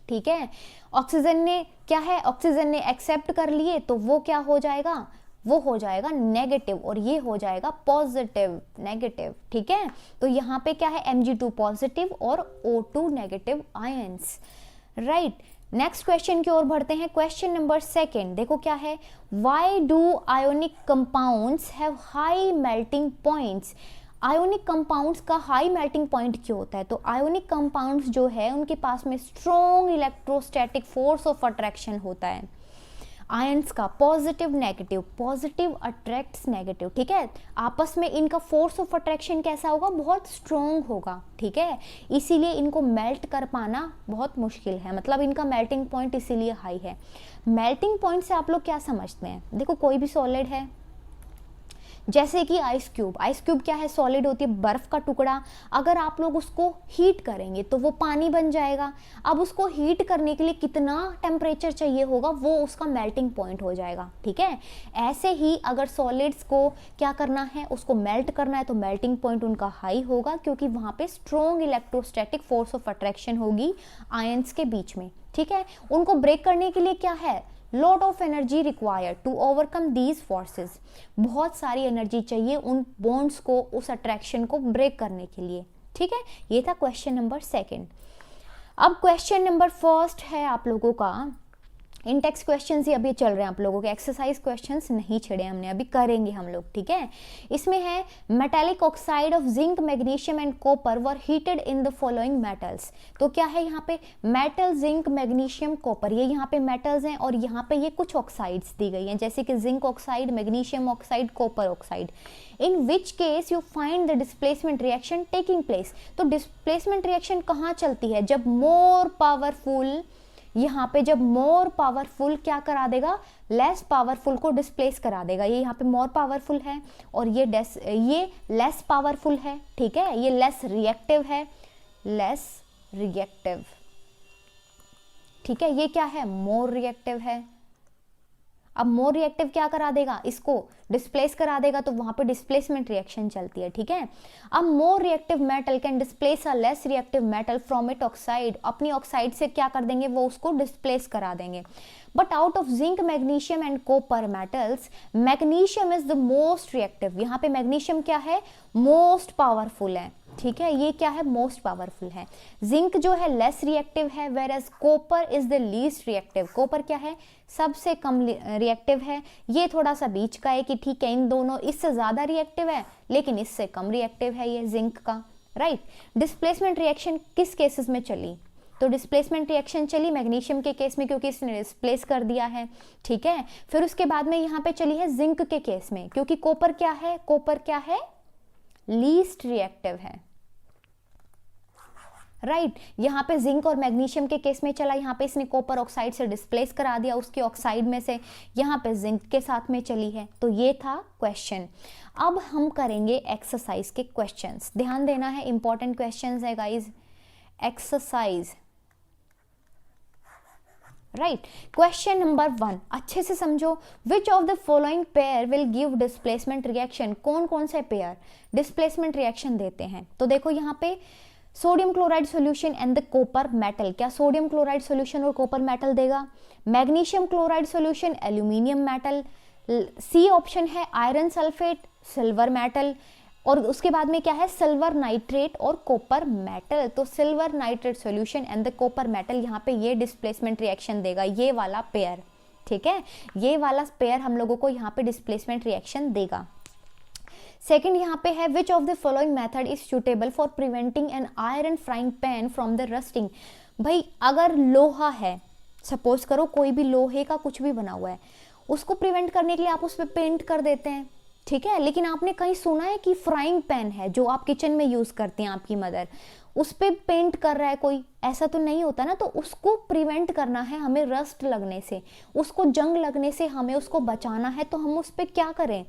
ठीक है। ऑक्सीजन ने क्या है, ऑक्सीजन ने एक्सेप्ट कर लिए तो वो क्या हो जाएगा, वो हो जाएगा नेगेटिव, और ये हो जाएगा पॉजिटिव नेगेटिव, ठीक है। तो यहाँ पे क्या है, Mg2 पॉजिटिव और O2 negative ions, right. Next question की ओर बढ़ते हैं। क्वेश्चन नंबर 2 देखो क्या है, why do ionic compounds have high melting points. Ionic compounds का हाई मेल्टिंग पॉइंट क्यों होता है, तो आयोनिक कंपाउंड्स जो है उनके पास में strong electrostatic force of attraction होता है। आयंस का positive negative, positive attracts negative, ठीक है। आपस में इनका फोर्स ऑफ अट्रैक्शन कैसा होगा, बहुत स्ट्रॉन्ग होगा, ठीक है। इसीलिए इनको मेल्ट कर पाना बहुत मुश्किल है, मतलब इनका मेल्टिंग पॉइंट इसीलिए हाई है। मेल्टिंग पॉइंट से आप लोग क्या समझते हैं, देखो कोई भी सॉलिड है, जैसे कि आइस क्यूब। आइस क्यूब क्या है, सॉलिड होती है, बर्फ का टुकड़ा। अगर आप लोग उसको हीट करेंगे तो वो पानी बन जाएगा। अब उसको हीट करने के लिए कितना टेम्परेचर चाहिए होगा, वो उसका मेल्टिंग पॉइंट हो जाएगा, ठीक है। ऐसे ही अगर सॉलिड्स को क्या करना है, उसको मेल्ट करना है, तो मेल्टिंग पॉइंट उनका हाई होगा, क्योंकि वहां पे strong electrostatic force of attraction होगी आयंस के बीच में, ठीक है। उनको ब्रेक करने के लिए क्या है, lot of energy required to overcome these forces. बहुत सारी एनर्जी चाहिए उन बॉन्ड्स को, उस अट्रैक्शन को ब्रेक करने के लिए, ठीक है। ये था क्वेश्चन नंबर 2। अब क्वेश्चन नंबर 1 है आप लोगों का, इन टेक्स्ट क्वेश्चंस ही अभी चल रहे हैं आप लोगों के, एक्सरसाइज क्वेश्चंस नहीं छेड़े हमने, अभी करेंगे हम लोग, ठीक है। इसमें है, metallic oxide of zinc, magnesium and copper were heated in the following metals. तो क्या है यहाँ पे, मेटल, जिंक, मैग्नीशियम, कॉपर, ये यहाँ पे मेटल्स हैं, और यहाँ पे ये कुछ ऑक्साइड्स दी गई हैं, जैसे कि zinc oxide, magnesium oxide, copper oxide. In which case you find the displacement reaction taking place. तो डिस्प्लेसमेंट रिएक्शन कहाँ चलती है, जब मोर पावरफुल, यहाँ पे जब मोर पावरफुल क्या करा देगा, लेस पावरफुल को डिस्प्लेस करा देगा। ये यहाँ पे मोर पावरफुल है और ये लेस पावरफुल है, ठीक है। ये लेस रिएक्टिव है, लेस रिएक्टिव, ठीक है। ये क्या है, मोर रिएक्टिव है। अब मोर रिएक्टिव क्या करा देगा, इसको डिस्प्लेस करा देगा, तो वहां पे डिस्प्लेसमेंट रिएक्शन चलती है, ठीक है। अब more reactive metal can displace a less reactive metal from it oxide. अपनी ऑक्साइड से क्या कर देंगे, वो उसको डिस्प्लेस करा देंगे। But out of zinc, magnesium and copper metals, magnesium is the most reactive. यहाँ पे मैग्नीशियम क्या है, मोस्ट पावरफुल है, ठीक है। ये क्या है, मोस्ट पावरफुल है। जिंक जो है लेस रिएक्टिव है, whereas copper is the least reactive. Copper क्या है, सबसे कम रिएक्टिव है। ये थोड़ा सा बीच का है कि ठीक है, इन दोनों, इससे ज्यादा रिएक्टिव है लेकिन इससे कम रिएक्टिव है ये जिंक का, राइट। डिस्प्लेसमेंट रिएक्शन किस केसेस में चली, तो डिस्प्लेसमेंट रिएक्शन चली मैग्नीशियम के केस में, क्योंकि इसने डिस्प्लेस कर दिया है, ठीक है। फिर उसके बाद में यहाँ पे चली है जिंक के केस में, क्योंकि कॉपर क्या है, कॉपर क्या है, लीस्ट रिएक्टिव है, राइट। यहाँ पे जिंक और मैग्नीशियम के केस में चला, यहाँ पे इसने कॉपर ऑक्साइड से डिस्प्लेस करा दिया उसके ऑक्साइड में से, यहाँ पे जिंक के साथ में चली है। तो ये था क्वेश्चन। अब हम करेंगे एक्सरसाइज के क्वेश्चंस, ध्यान देना है, इंपॉर्टेंट क्वेश्चंस है guys. Exercise, right. Question number 1 अच्छे से समझो, which of the following pair will give displacement reaction, कौन कौन से पेयर डिस्प्लेसमेंट रिएक्शन देते हैं। तो देखो यहाँ पे sodium chloride solution and the copper metal, क्या सोडियम क्लोराइड सॉल्यूशन और कॉपर मेटल देगा। Magnesium chloride solution aluminium metal. C option है आयरन सल्फेट सिल्वर मेटल, और उसके बाद में क्या है सिल्वर नाइट्रेट और कॉपर मेटल। तो silver nitrate solution and the copper metal यहाँ पे ये डिस्प्लेसमेंट रिएक्शन देगा, ये वाला पेयर, ठीक है, ये वाला पेयर हम लोगों को यहाँ पे डिस्प्लेसमेंट रिएक्शन देगा। सेकंड यहाँ पे है which of the following method is suitable for preventing an iron frying pan from the rusting. भाई अगर लोहा है, सपोज करो कोई भी लोहे का कुछ भी बना हुआ है, उसको प्रिवेंट करने के लिए आप उस पर पेंट कर देते हैं, ठीक है, लेकिन आपने कहीं सुना है कि फ्राइंग पैन है जो आप किचन में यूज करती हैं आपकी मदर, उस पे पेंट कर रहा है कोई, ऐसा तो नहीं होता ना। तो उसको प्रिवेंट करना है हमें रस्ट लगने से, उसको जंग लगने से हमें उसको बचाना है। तो हम उस पे क्या करें,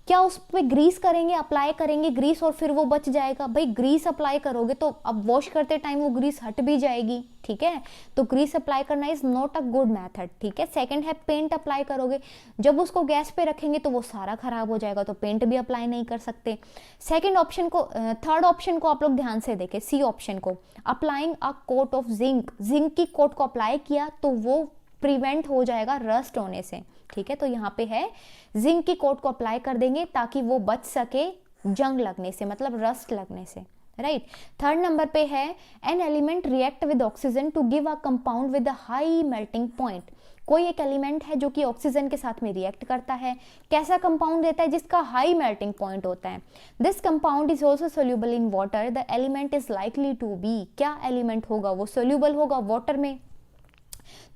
क्या उस पर ग्रीस करेंगे, अप्लाई करेंगे ग्रीस और फिर वो बच जाएगा। भाई ग्रीस अप्लाई करोगे तो अब वॉश करते टाइम वो ग्रीस हट भी जाएगी, ठीक है, तो ग्रीस अप्लाई करना is not a good method, ठीक है। सेकंड है पेंट अप्लाई करोगे, जब उसको गैस पे रखेंगे तो वो सारा खराब हो जाएगा, तो पेंट भी अप्लाई नहीं कर सकते। सेकंड ऑप्शन को, थर्ड ऑप्शन को आप लोग ध्यान से देखें, सी ऑप्शन को, applying a coat of zinc, zinc की कोट को अप्लाई किया तो वो प्रिवेंट हो जाएगा रस्ट होने से, ठीक है। तो यहाँ पे है जिंक की कोट को अप्लाई कर देंगे ताकि वो बच सके जंग लगने से, मतलब रस्ट लगने से, राइट। थर्ड नंबर पे है an element react with oxygen to give a compound with a high melting point. कोई एक एलिमेंट है जो कि ऑक्सीजन के साथ में रिएक्ट करता है, कैसा कंपाउंड देता है, जिसका हाई मेल्टिंग पॉइंट होता है। This compound is also soluble in water, the element is likely to be, क्या एलिमेंट होगा, वो सोल्यूबल होगा वाटर में,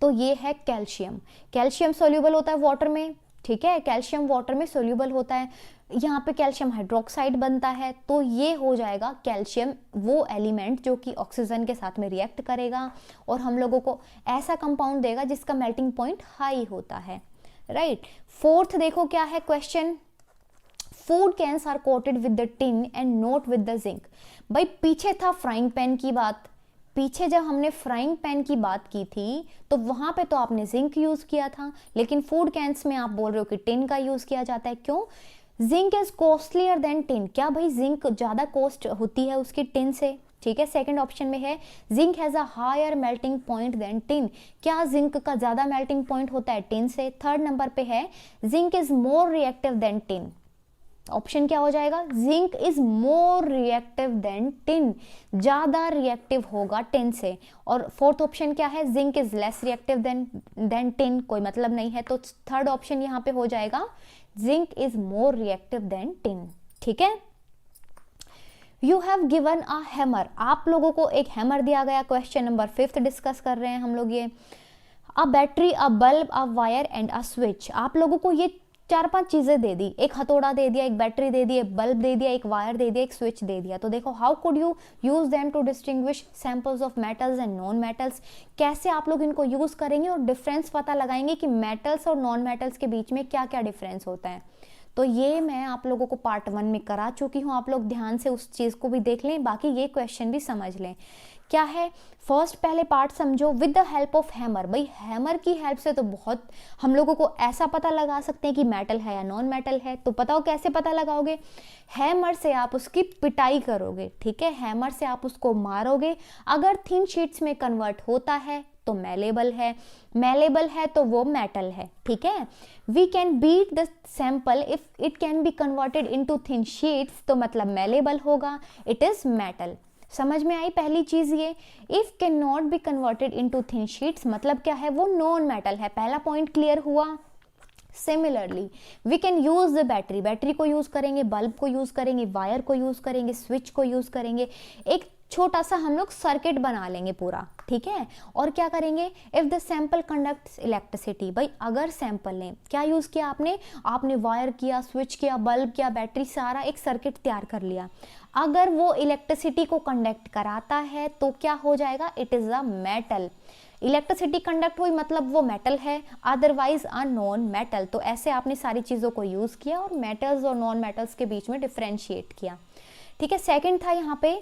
तो ये है कैल्शियम। कैल्शियम सोल्यूबल होता है वाटर में, ठीक है, कैल्शियम वाटर में सोल्यूबल होता है। यहाँ पे कैल्शियम हाइड्रोक्साइड बनता है, तो ये हो जाएगा कैल्शियम, वो एलिमेंट जो कि ऑक्सीजन के साथ में रिएक्ट करेगा और हम लोगों को ऐसा कंपाउंड देगा जिसका मेल्टिंग पॉइंट हाई होता है, राइट। फोर्थ देखो क्या है question, food cans are coated with the tin and not with the zinc. भाई पीछे था फ्राइंग पैन की बात, पीछे जब हमने फ्राइंग पैन की बात की थी तो वहां पे तो आपने जिंक यूज किया था, लेकिन फूड कैंस में आप बोल रहे हो कि टिन का यूज किया जाता है, क्यों, zinc is costlier then tin, क्या भाई जिंक ज्यादा कॉस्ट होती है उसकी टिन से, ठीक है। सेकंड ऑप्शन में है zinc has a higher melting point than tin, क्या जिंक का ज्यादा मेल्टिंग पॉइंट होता है टिन से। थर्ड नंबर पे है zinc is more reactive then tin, option क्या हो जाएगा, zinc is more reactive then tin, ज्यादा रिएक्टिव होगा टिन से। और फोर्थ ऑप्शन क्या है, zinc is less reactive then tin, कोई मतलब नहीं है, तो थर्ड ऑप्शन यहाँ पे हो जाएगा zinc is more reactive then tin, ठीक है। You have given a hammer, आप लोगों को एक हैमर दिया गया, क्वेश्चन नंबर 5 डिस्कस कर रहे हैं हम लोग ये। A battery, a bulb, a wire and a switch, आप लोगों को ये 4-5 चीजें दे दी, एक हथौड़ा दे दिया, एक बैटरी दे दी, एक बल्ब दे दिया, एक वायर दे दिया, एक स्विच दे दिया। तो देखो how could you use them to distinguish samples of metals and non metals, कैसे आप लोग इनको यूज करेंगे और डिफरेंस पता लगाएंगे कि मेटल्स और नॉन मेटल्स के बीच में क्या क्या डिफरेंस होता है। तो ये मैं आप लोगों को पार्ट 1 में करा चुकी हूँ, आप लोग ध्यान से उस चीज को भी देख लें, बाकी ये क्वेश्चन भी समझ लें। क्या है, फर्स्ट पहले पार्ट समझो, with the help of hammer. भाई हैमर की हेल्प से तो बहुत हम लोगों को ऐसा पता लगा सकते हैं कि मेटल है या नॉन मेटल है। तो बताओ कैसे पता लगाओगे, हैमर से आप उसकी पिटाई करोगे, ठीक है, हैमर से आप उसको मारोगे, अगर थिन शीट्स में कन्वर्ट होता है तो मेलेबल है, मेलेबल है तो वो मेटल है, ठीक है। We can beat the sample if it can be converted into thin sheets, तो मतलब मेलेबल होगा, इट इज मेटल। समझ में आई पहली चीज ये। If can not be converted into thin sheets मतलब क्या है, वो नॉन मेटल है, पहला पॉइंट क्लियर हुआ। Similarly we can use the battery, battery को यूज करेंगे, बल्ब को यूज करेंगे, वायर को यूज करेंगे, स्विच को यूज करेंगे, एक छोटा सा हम लोग सर्किट बना लेंगे पूरा, ठीक है। और क्या करेंगे, if the sample conducts electricity, भाई अगर सैंपल ने क्या यूज किया, आपने वायर किया, स्विच किया, बल्ब किया, बैटरी, सारा एक सर्किट तैयार कर लिया, अगर वो इलेक्ट्रिसिटी को कंडक्ट कराता है तो क्या हो जाएगा, it is a metal. Electricity conduct हुई मतलब वो मेटल है, अदरवाइज अ नॉन मेटल। तो ऐसे आपने सारी चीजों को यूज किया और मेटल्स और नॉन मेटल्स के बीच में डिफरेंशिएट किया, ठीक है। सेकंड था यहाँ पे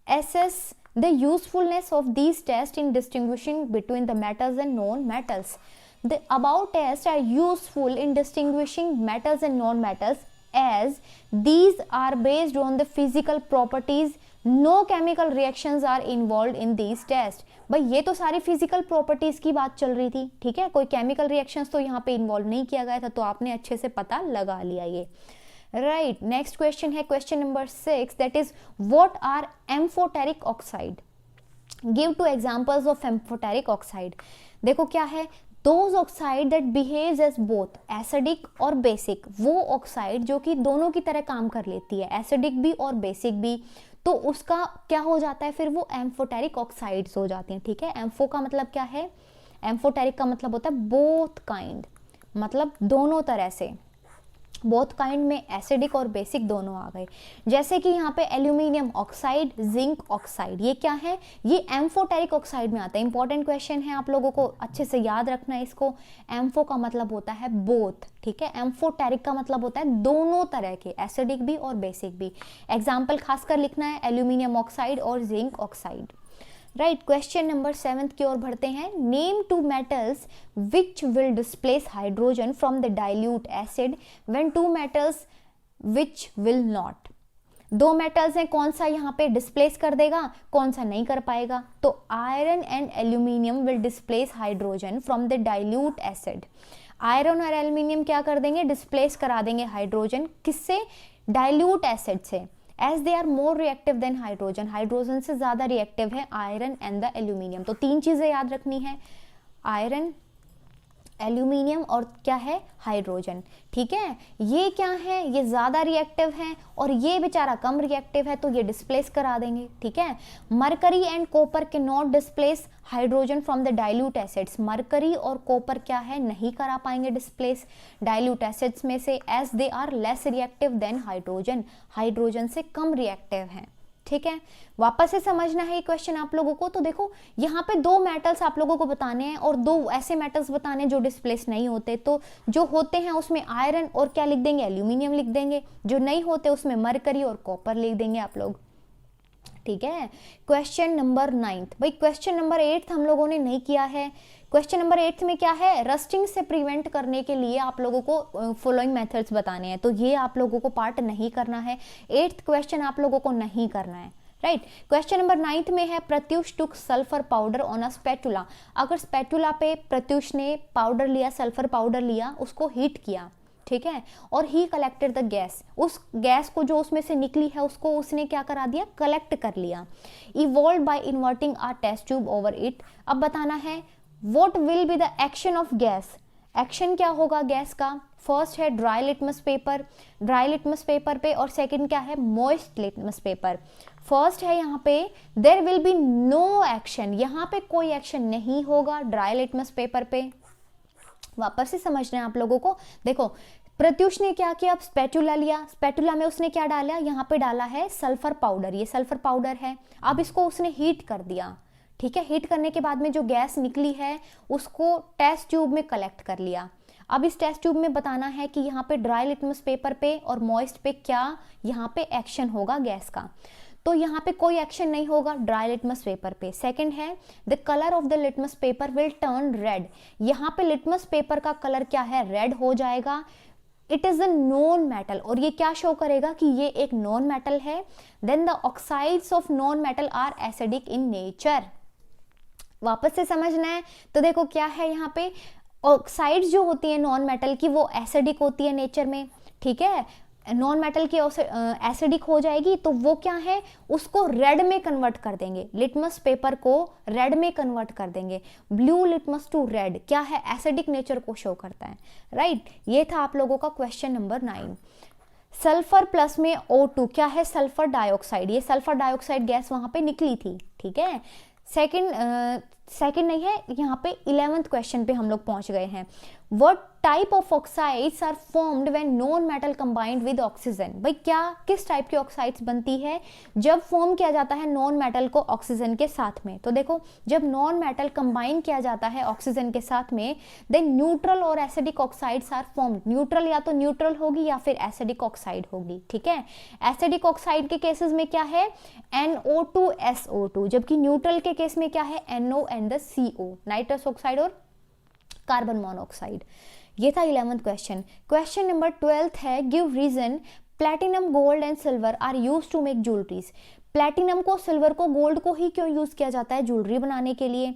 assess the usefulness of these test in distinguishing between the metals and non metals. The above tests are useful in distinguishing metals and non-metals as these are based on the physical properties. No chemical reactions are involved in these tests. भाई ये तो सारी physical properties की बात चल रही थी, ठीक है, कोई केमिकल रिएक्शंस तो यहाँ पे इन्वॉल्व नहीं किया गया था, तो आपने अच्छे से पता लगा लिया ये. राइट, नेक्स्ट क्वेश्चन है question number 6, that is what are amphoteric oxide. Give two examples of amphoteric oxide. देखो क्या है, those oxide that behaves as both acidic और basic, वो ऑक्साइड जो कि दोनों की तरह काम कर लेती है, एसिडिक भी और बेसिक भी, तो उसका क्या हो जाता है, फिर वो एम्फोटेरिक ऑक्साइड्स हो जाती हैं. ठीक है, एम्फो का मतलब क्या है, एम्फोटेरिक का मतलब होता है बोथ काइंड, मतलब दोनों तरह से. बोथ काइंड में एसिडिक और बेसिक दोनों आ गए. जैसे कि यहाँ पे एल्यूमिनियम ऑक्साइड, जिंक ऑक्साइड, ये क्या है, ये एम्फोटेरिक ऑक्साइड में आता है. इंपॉर्टेंट क्वेश्चन है, आप लोगों को अच्छे से याद रखना है इसको. एम्फो का मतलब होता है बोथ, ठीक है, एम्फोटेरिक का मतलब होता है दोनों तरह के, एसिडिक भी और बेसिक भी. एग्जाम्पल खासकर लिखना है, एल्यूमिनियम ऑक्साइड और zinc oxide. Right, question number 7 की ओर बढ़ते हैं. Name two metals which will displace hydrogen from the dilute acid when two metals which will not. दो मेटल्स हैं, कौन सा यहाँ पे डिस्प्लेस कर देगा, कौन सा नहीं कर पाएगा. तो iron and aluminium will displace hydrogen from the dilute acid. Iron और एल्यूमिनियम क्या कर देंगे, डिस्प्लेस करा देंगे हाइड्रोजन, किससे, डाइल्यूट एसिड से. As they are more reactive than hydrogen, hydrogen से ज्यादा रिएक्टिव है आयरन एंड द एल्यूमिनियम. तो 3 चीजें याद रखनी है, आयरन, एल्यूमिनियम और क्या है, हाइड्रोजन. ठीक है, ये क्या है, ये ज्यादा रिएक्टिव है और ये बेचारा कम रिएक्टिव है, तो ये डिस्प्लेस करा देंगे. ठीक है, मरकरी एंड कॉपर के not displace hydrogen from the dilute acids. Mercury और कॉपर क्या है, नहीं करा पाएंगे डिस्प्लेस डाइल्यूट एसिड्स में से, as they are less reactive than hydrogen, hydrogen से कम रिएक्टिव हैं. ठीक है, वापस से समझना है ये क्वेश्चन आप लोगों को. तो देखो यहाँ पे 2 मेटल्स आप लोगों को बताने हैं और 2 ऐसे मेटल्स बताने हैं जो डिस्प्लेस नहीं होते. तो जो होते हैं उसमें आयरन और क्या लिख देंगे, एल्यूमिनियम लिख देंगे. जो नहीं होते उसमें मरकरी और कॉपर लिख देंगे आप लोग. ठीक है, क्वेश्चन नंबर 9. भाई क्वेश्चन नंबर 8 हम लोगों ने नहीं किया है. क्वेश्चन नंबर 8 में क्या है, रस्टिंग से प्रिवेंट करने के लिए आप लोगों को फॉलोइंग मेथड्स बताने हैं, तो ये आप लोगों को पार्ट नहीं करना है. 8th क्वेश्चन आप लोगों को नहीं करना है. राइट, क्वेश्चन नंबर 9 में है, Pratyush took sulphur powder on a spatula. अगर स्पैटुला पे प्रत्युष ने पाउडर लिया, सल्फर पाउडर लिया, उसको हीट किया, ठीक है, और ही कलेक्टेड द गैस, उस गैस को जो उसमें से निकली है उसको उसने क्या करा दिया, कलेक्ट कर लिया. Evolve by inverting a test tube over it. अब बताना है what will be the action of gas. Action क्या होगा गैस का, फर्स्ट है dry litmus paper, dry litmus paper पे, और सेकंड क्या है, मॉइस्ट लिटमस पेपर. फर्स्ट है यहाँ पे there will be no action, यहाँ पे कोई एक्शन नहीं होगा ड्राई लिटमस पेपर पे. वापस से समझना है आप लोगों को. देखो प्रत्युष ने क्या किया, स्पैटुला लिया, स्पैटुला में उसने क्या डाला, यहाँ पे डाला है सल्फर पाउडर, ये सल्फर पाउडर है. अब इसको उसने हीट कर दिया. ठीक है, हीट करने के बाद में जो गैस निकली है उसको टेस्ट ट्यूब में कलेक्ट कर लिया. अब इस टेस्ट ट्यूब में बताना है कि यहाँ पे ड्राई लिटमस पेपर पे और मॉइस्ट पे क्या यहाँ पे एक्शन होगा गैस का. तो यहाँ पे कोई एक्शन नहीं होगा ड्राई लिटमस पेपर पे. सेकंड है the colour of the litmus paper will turn red. यहाँ पे लिटमस पेपर का कलर क्या है, रेड हो जाएगा. It is a non metal, और ये क्या शो करेगा कि ये एक नॉन मेटल है. Then the oxides of non metal are acidic in nature. वापस से समझना है. तो देखो क्या है यहाँ पे, ऑक्साइड्स जो होती है नॉन मेटल की वो एसिडिक होती है नेचर में. ठीक है, नॉन मेटल की एसिडिक हो जाएगी तो वो क्या है, उसको रेड में कन्वर्ट कर देंगे, लिटमस पेपर को रेड में कन्वर्ट कर देंगे. ब्लू लिटमस टू रेड क्या है, एसिडिक नेचर को शो करता है. राइट, ये था आप लोगों का क्वेश्चन नंबर 9. सल्फर प्लस में O2 क्या है, सल्फर डाइऑक्साइड. ये सल्फर डाइऑक्साइड गैस वहां पे निकली थी. ठीक है, सेकंड सेकंड नहीं है, यहाँ पे 11th क्वेश्चन पे हम लोग पहुंच गए हैं। What type of oxides are formed when non metal combined with oxygen. भाई क्या किस टाइप की ऑक्साइड्स बनती है जब फॉर्म किया जाता है नॉन मेटल को ऑक्सीजन के साथ में। तो देखो जब नॉन मेटल कंबाइन किया जाता है ऑक्सीजन के साथ में, देन न्यूट्रल और acidic oxides are formed. Neutral या तो न्यूट्रल होगी या फिर एसिडिक ऑक्साइड होगी, ठीक है। एसिडिक ऑक्साइड के केसेस में क्या है, NO2SO2, जबकि न्यूट्रल के केस में क्या है, NO and the CO, nitrous oxide और कार्बन मोनोऑक्साइड। ये था 11th question. Question number 12th है, give reason platinum, gold and silver are used to make jewelleries. Platinum को, सिल्वर को, गोल्ड को ही क्यों यूज किया जाता है ज्वेलरी बनाने के लिए।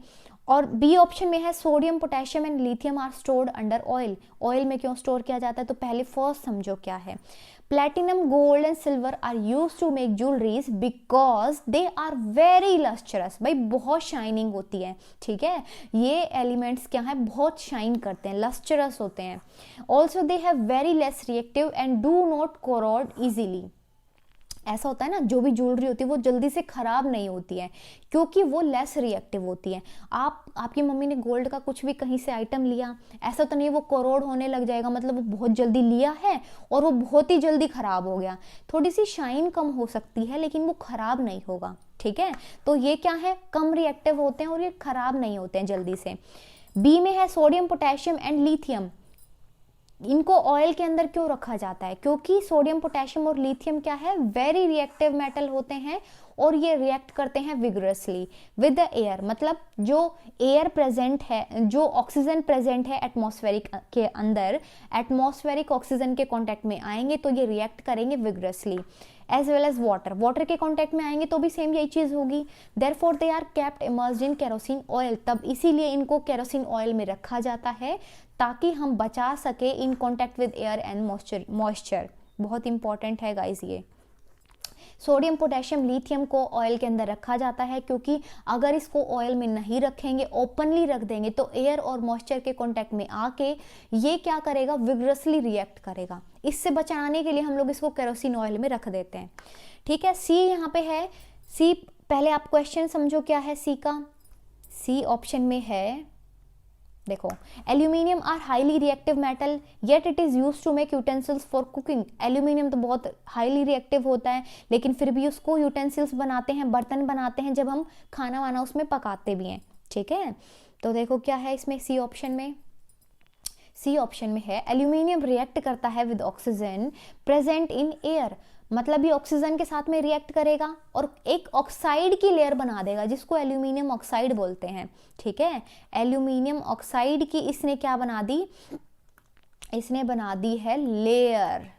और बी ऑप्शन में है, sodium, potassium and lithium are stored under oil. Oil में क्यों स्टोर किया जाता है, तो पहले फर्स्ट समझो क्या है। Platinum, gold and silver are used to make jewelleries because they are very lustrous. भाई बहुत शाइनिंग होती है, ठीक है। ये एलिमेंट्स क्या है, बहुत शाइन करते हैं, लस्ट्रस होते हैं। Also they have very less reactive and do not corrode easily. ऐसा होता है ना, जो भी ज्वेलरी होती है वो जल्दी से खराब नहीं होती है क्योंकि वो लेस रिएक्टिव होती है। आपकी मम्मी ने गोल्ड का कुछ भी कहीं से आइटम लिया, ऐसा तो नहीं वो करोड़ होने लग जाएगा, मतलब वो बहुत जल्दी लिया है और वो बहुत ही जल्दी खराब हो गया। थोड़ी सी शाइन कम हो सकती है लेकिन वो खराब नहीं होगा, ठीक है। तो ये क्या है, कम रिएक्टिव होते हैं और ये खराब नहीं होते हैं जल्दी से। बी में है, सोडियम, पोटेशियम एंड लिथियम। इनको ऑयल के अंदर क्यों रखा जाता है, क्योंकि सोडियम, पोटेशियम और लिथियम क्या है, वेरी रिएक्टिव मेटल होते हैं और ये रिएक्ट करते हैं विग्रसली विद द एयर। मतलब जो एयर प्रेजेंट है, जो ऑक्सीजन प्रेजेंट है एटमॉस्फेरिक के अंदर, एटमॉस्फेरिक ऑक्सीजन के कांटेक्ट में आएंगे तो ये रिएक्ट करेंगे vigorously. As well as water के कांटेक्ट में आएंगे तो भी सेम यही चीज होगी। Therefore they are kept immersed in kerosene oil. तब इसीलिए इनको केरोसिन ऑयल में रखा जाता है ताकि हम बचा सके in contact with air and moisture. बहुत इंपॉर्टेंट है गाइस ये। सोडियम, पोटेशियम, लिथियम को ऑयल के अंदर रखा जाता है क्योंकि अगर इसको ऑयल में नहीं रखेंगे, ओपनली रख देंगे तो एयर और मॉइस्चर के कांटेक्ट में आके ये क्या करेगा, विग्रसली रिएक्ट करेगा। इससे बचाने के लिए हम लोग इसको केरोसिन ऑयल में रख देते हैं, ठीक है। सी यहाँ पे है, सी पहले आप क्वेश्चन समझो क्या है सी का। सी ऑप्शन में है, देखो, aluminium are highly reactive metal yet it is used to make utensils for cooking. Aluminium तो बहुत हाईली रिएक्टिव होता है लेकिन फिर भी उसको यूटेंसिल्स बनाते हैं, बर्तन बनाते हैं जब हम खाना वाना उसमें पकाते भी हैं, ठीक है। तो देखो क्या है इसमें, सी ऑप्शन में। सी ऑप्शन में है, एल्यूमिनियम रिएक्ट करता है with oxygen present in air. मतलब ये ऑक्सीजन के साथ में रिएक्ट करेगा और एक ऑक्साइड की लेयर बना देगा जिसको एल्यूमिनियम ऑक्साइड बोलते हैं, ठीक है। एल्यूमिनियम ऑक्साइड की इसने क्या बना दी, इसने बना दी है लेयर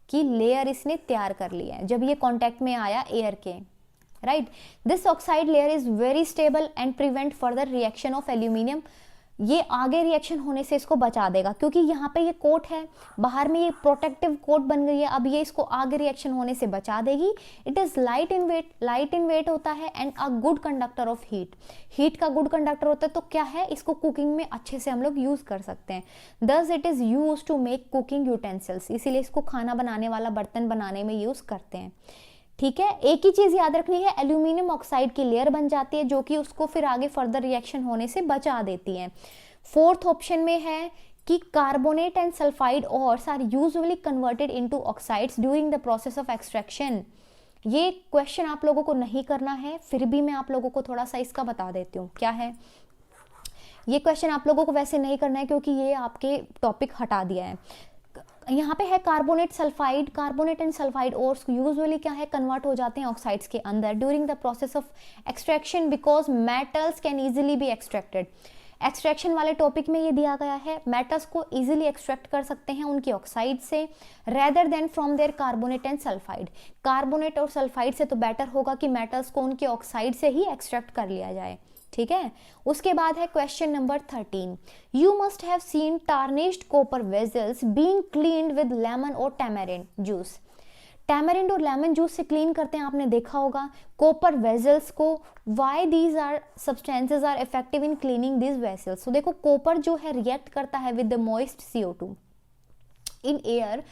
की लेयर इसने तैयार कर ली है जब ये कांटेक्ट में आया एयर के, right. This oxide layer is very stable and prevent further reaction of aluminium. ये आगे रिएक्शन होने से इसको बचा देगा क्योंकि यहाँ पे ये कोट है, बाहर में ये प्रोटेक्टिव कोट बन गई है, अब ये इसको आगे रिएक्शन होने से बचा देगी। It is light in weight होता है and a good conductor of heat. Heat का गुड कंडक्टर होता है तो क्या है, इसको कुकिंग में अच्छे से हम लोग यूज कर सकते हैं। Thus it is use to make cooking utensils, इसीलिए इसको खाना बनाने वाला बर्तन बनाने में यूज करते हैं, ठीक है। एक ही चीज याद रखनी है, एल्यूमिनियम ऑक्साइड की लेयर बन जाती है जो कि उसको फिर आगे फर्दर रिएक्शन होने से बचा देती है। फोर्थ ऑप्शन में है कि carbonate and sulphide ores are usually converted into oxides during the process of extraction. ये क्वेश्चन आप लोगों को नहीं करना है, फिर भी मैं आप लोगों को थोड़ा सा इसका बता देती हूँ क्या है। ये क्वेश्चन आप लोगों को वैसे नहीं करना है क्योंकि ये आपके टॉपिक हटा दिया है। यहाँ पे है carbonate and sulphide ores usually क्या है, कन्वर्ट हो जाते हैं ऑक्साइड्स के अंदर during the process of extraction because metals can easily be extracted. Extraction वाले टॉपिक में ये दिया गया है, मेटल्स को इजीली एक्सट्रैक्ट कर सकते हैं उनकी ऑक्साइड से rather than from their carbonate and sulphide. Carbonate और सल्फाइड से तो बेटर होगा कि मेटल्स को उनके ऑक्साइड से ही एक्सट्रैक्ट कर लिया जाए, ठीक है। उसके बाद है question number 13, you must have seen tarnished copper vessels being cleaned with lemon और टैमरिंड जूस। टैमरिंड और लेमन जूस से क्लीन करते हैं, आपने देखा होगा कॉपर वेजल्स को। Why these are substances are effective in cleaning these vessels. तो देखो कॉपर जो है रिएक्ट करता है with the moist CO2 in air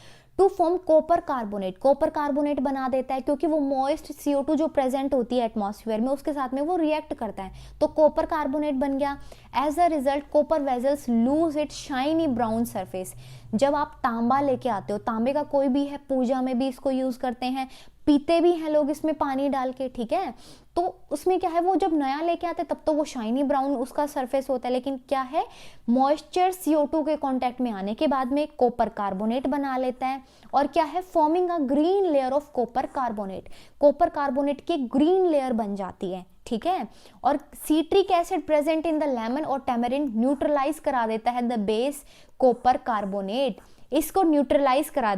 to form copper carbonate. Copper carbonate बना देता है क्योंकि वो मॉइस्ट CO2 जो प्रेजेंट होती है एटमॉस्फेयर में उसके साथ में वो रिएक्ट करता है, तो कॉपर कार्बोनेट बन गया। As a result copper vessels lose its shiny brown surface. जब आप तांबा लेके आते हो, तांबे का कोई भी है, पूजा में भी इसको यूज करते हैं, पीते भी हैं लोग इसमें पानी डाल के, ठीक है। तो उसमें क्या है, वो जब नया लेके आते तब तो वो शाइनी ब्राउन उसका सरफेस होता है, लेकिन क्या है, मॉइस्चर CO2 के कांटेक्ट में आने के बाद में कॉपर कार्बोनेट बना लेता है और क्या है, forming a green layer of copper carbonate. Copper carbonate की ग्रीन लेयर बन जाती है, ठीक है। और citric acid present in the lemon और टैमरिंड न्यूट्रलाइज करा देता है द बेस कॉपर कार्बोनेट। इसको न्यूट्रलाइज करा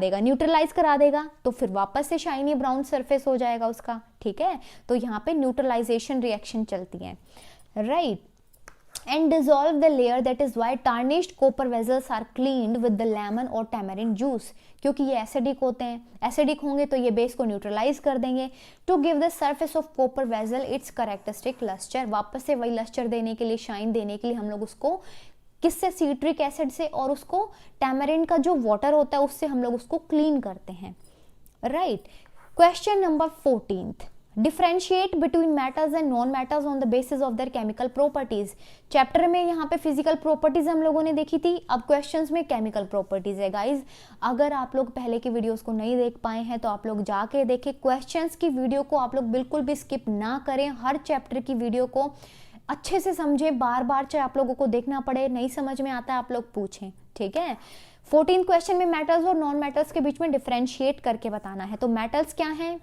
देगा तो फिर वापस से शाइनी ब्राउन सरफेस हो जाएगा उसका, ठीक है। तो यहाँ पे न्यूट्रलाइजेशन रिएक्शन चलती है, right. and dissolve the layer, that is why tarnished copper vessels are cleaned with the lemon or tamarind juice, क्योंकि ये एसिडिक होते हैं, एसिडिक होंगे तो ये बेस को न्यूट्रलाइज कर देंगे। To give the surface of copper vessel its characteristic lustre, वापस से वही लस्टर देने के लिए, शाइन देने के लिए हम लोग उसको किससे, सिट्रिक एसिड से, और उसको टैमरिंड का जो वाटर होता है उससे हम लोग उसको क्लीन करते हैं, right. Question number 14, differentiate between matters and non metals on the basis of their chemical properties. Chapter में यहाँ पे फिजिकल प्रॉपर्टीज हम लोगों ने देखी थी, अब क्वेश्चंस में केमिकल प्रॉपर्टीज है गाइज। अगर आप लोग पहले की वीडियोस को नहीं देख पाए हैं तो आप लोग जाके देखें, क्वेश्चंस की वीडियो को आप लोग बिल्कुल भी स्किप ना करें, हर चैप्टर की वीडियो को अच्छे से समझें, बार बार चाहे आप लोगों को देखना पड़े, नहीं समझ में आता है आप लोग पूछें, ठीक है। 14 क्वेश्चन में मैटर्स और नॉन मैटर्स के बीच में डिफरेंशिएट करके बताना है। तो मैटर्स क्या हैं,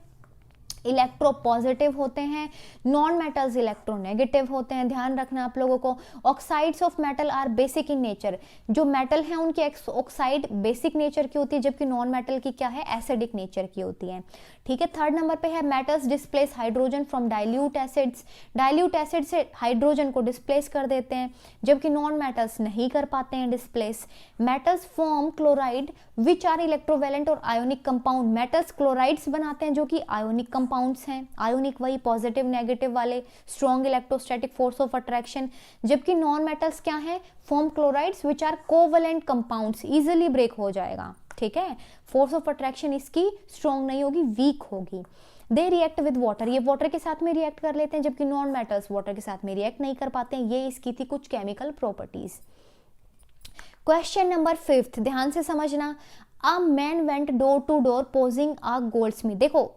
इलेक्ट्रो पॉजिटिव होते हैं, नॉन मेटल्स इलेक्ट्रोनेगेटिव होते हैं, ध्यान रखना आप लोगों को। Oxides of metal are basic in nature, जो मेटल हैं उनकी ऑक्साइड बेसिक नेचर की होती है, जबकि नॉन मेटल की क्या है, एसिडिक नेचर की होती है, ठीक है। थर्ड नंबर पे है metals displace hydrogen from dilute acids, dilute acid से हाइड्रोजन को डिस्प्लेस कर देते हैं, जबकि नॉन मेटल्स नहीं कर पाते हैं displace. Metals form chloride which are electrovalent और आयोनिक कंपाउंड, मेटल्स क्लोराइड्स बनाते हैं जो कि आयोनिक कंपाउंड्स हैं, आयोनिक वही पॉजिटिव नेगेटिव वाले, strong electrostatic force of attraction, जबकि नॉन मेटल्स क्या है, form chlorides which are covalent compounds, easily break हो जाएगा, ठीक है। फोर्स ऑफ अट्रैक्शन इसकी स्ट्रॉन्ग नहीं होगी, वीक होगी। दे रिएक्ट विद वाटर, ये वाटर के साथ में रिएक्ट कर लेते हैं, जबकि नॉन मेटल्स वाटर के साथ में रिएक्ट नहीं कर पाते हैं। ये इसकी थी कुछ केमिकल प्रॉपर्टीज। क्वेश्चन नंबर 5, ध्यान से समझना। A man went door to door posing a goldsmith, देखो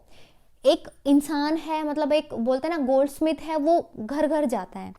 एक इंसान है, मतलब एक बोलते हैं ना गोल्डस्मिथ है, वो घर घर जाता है।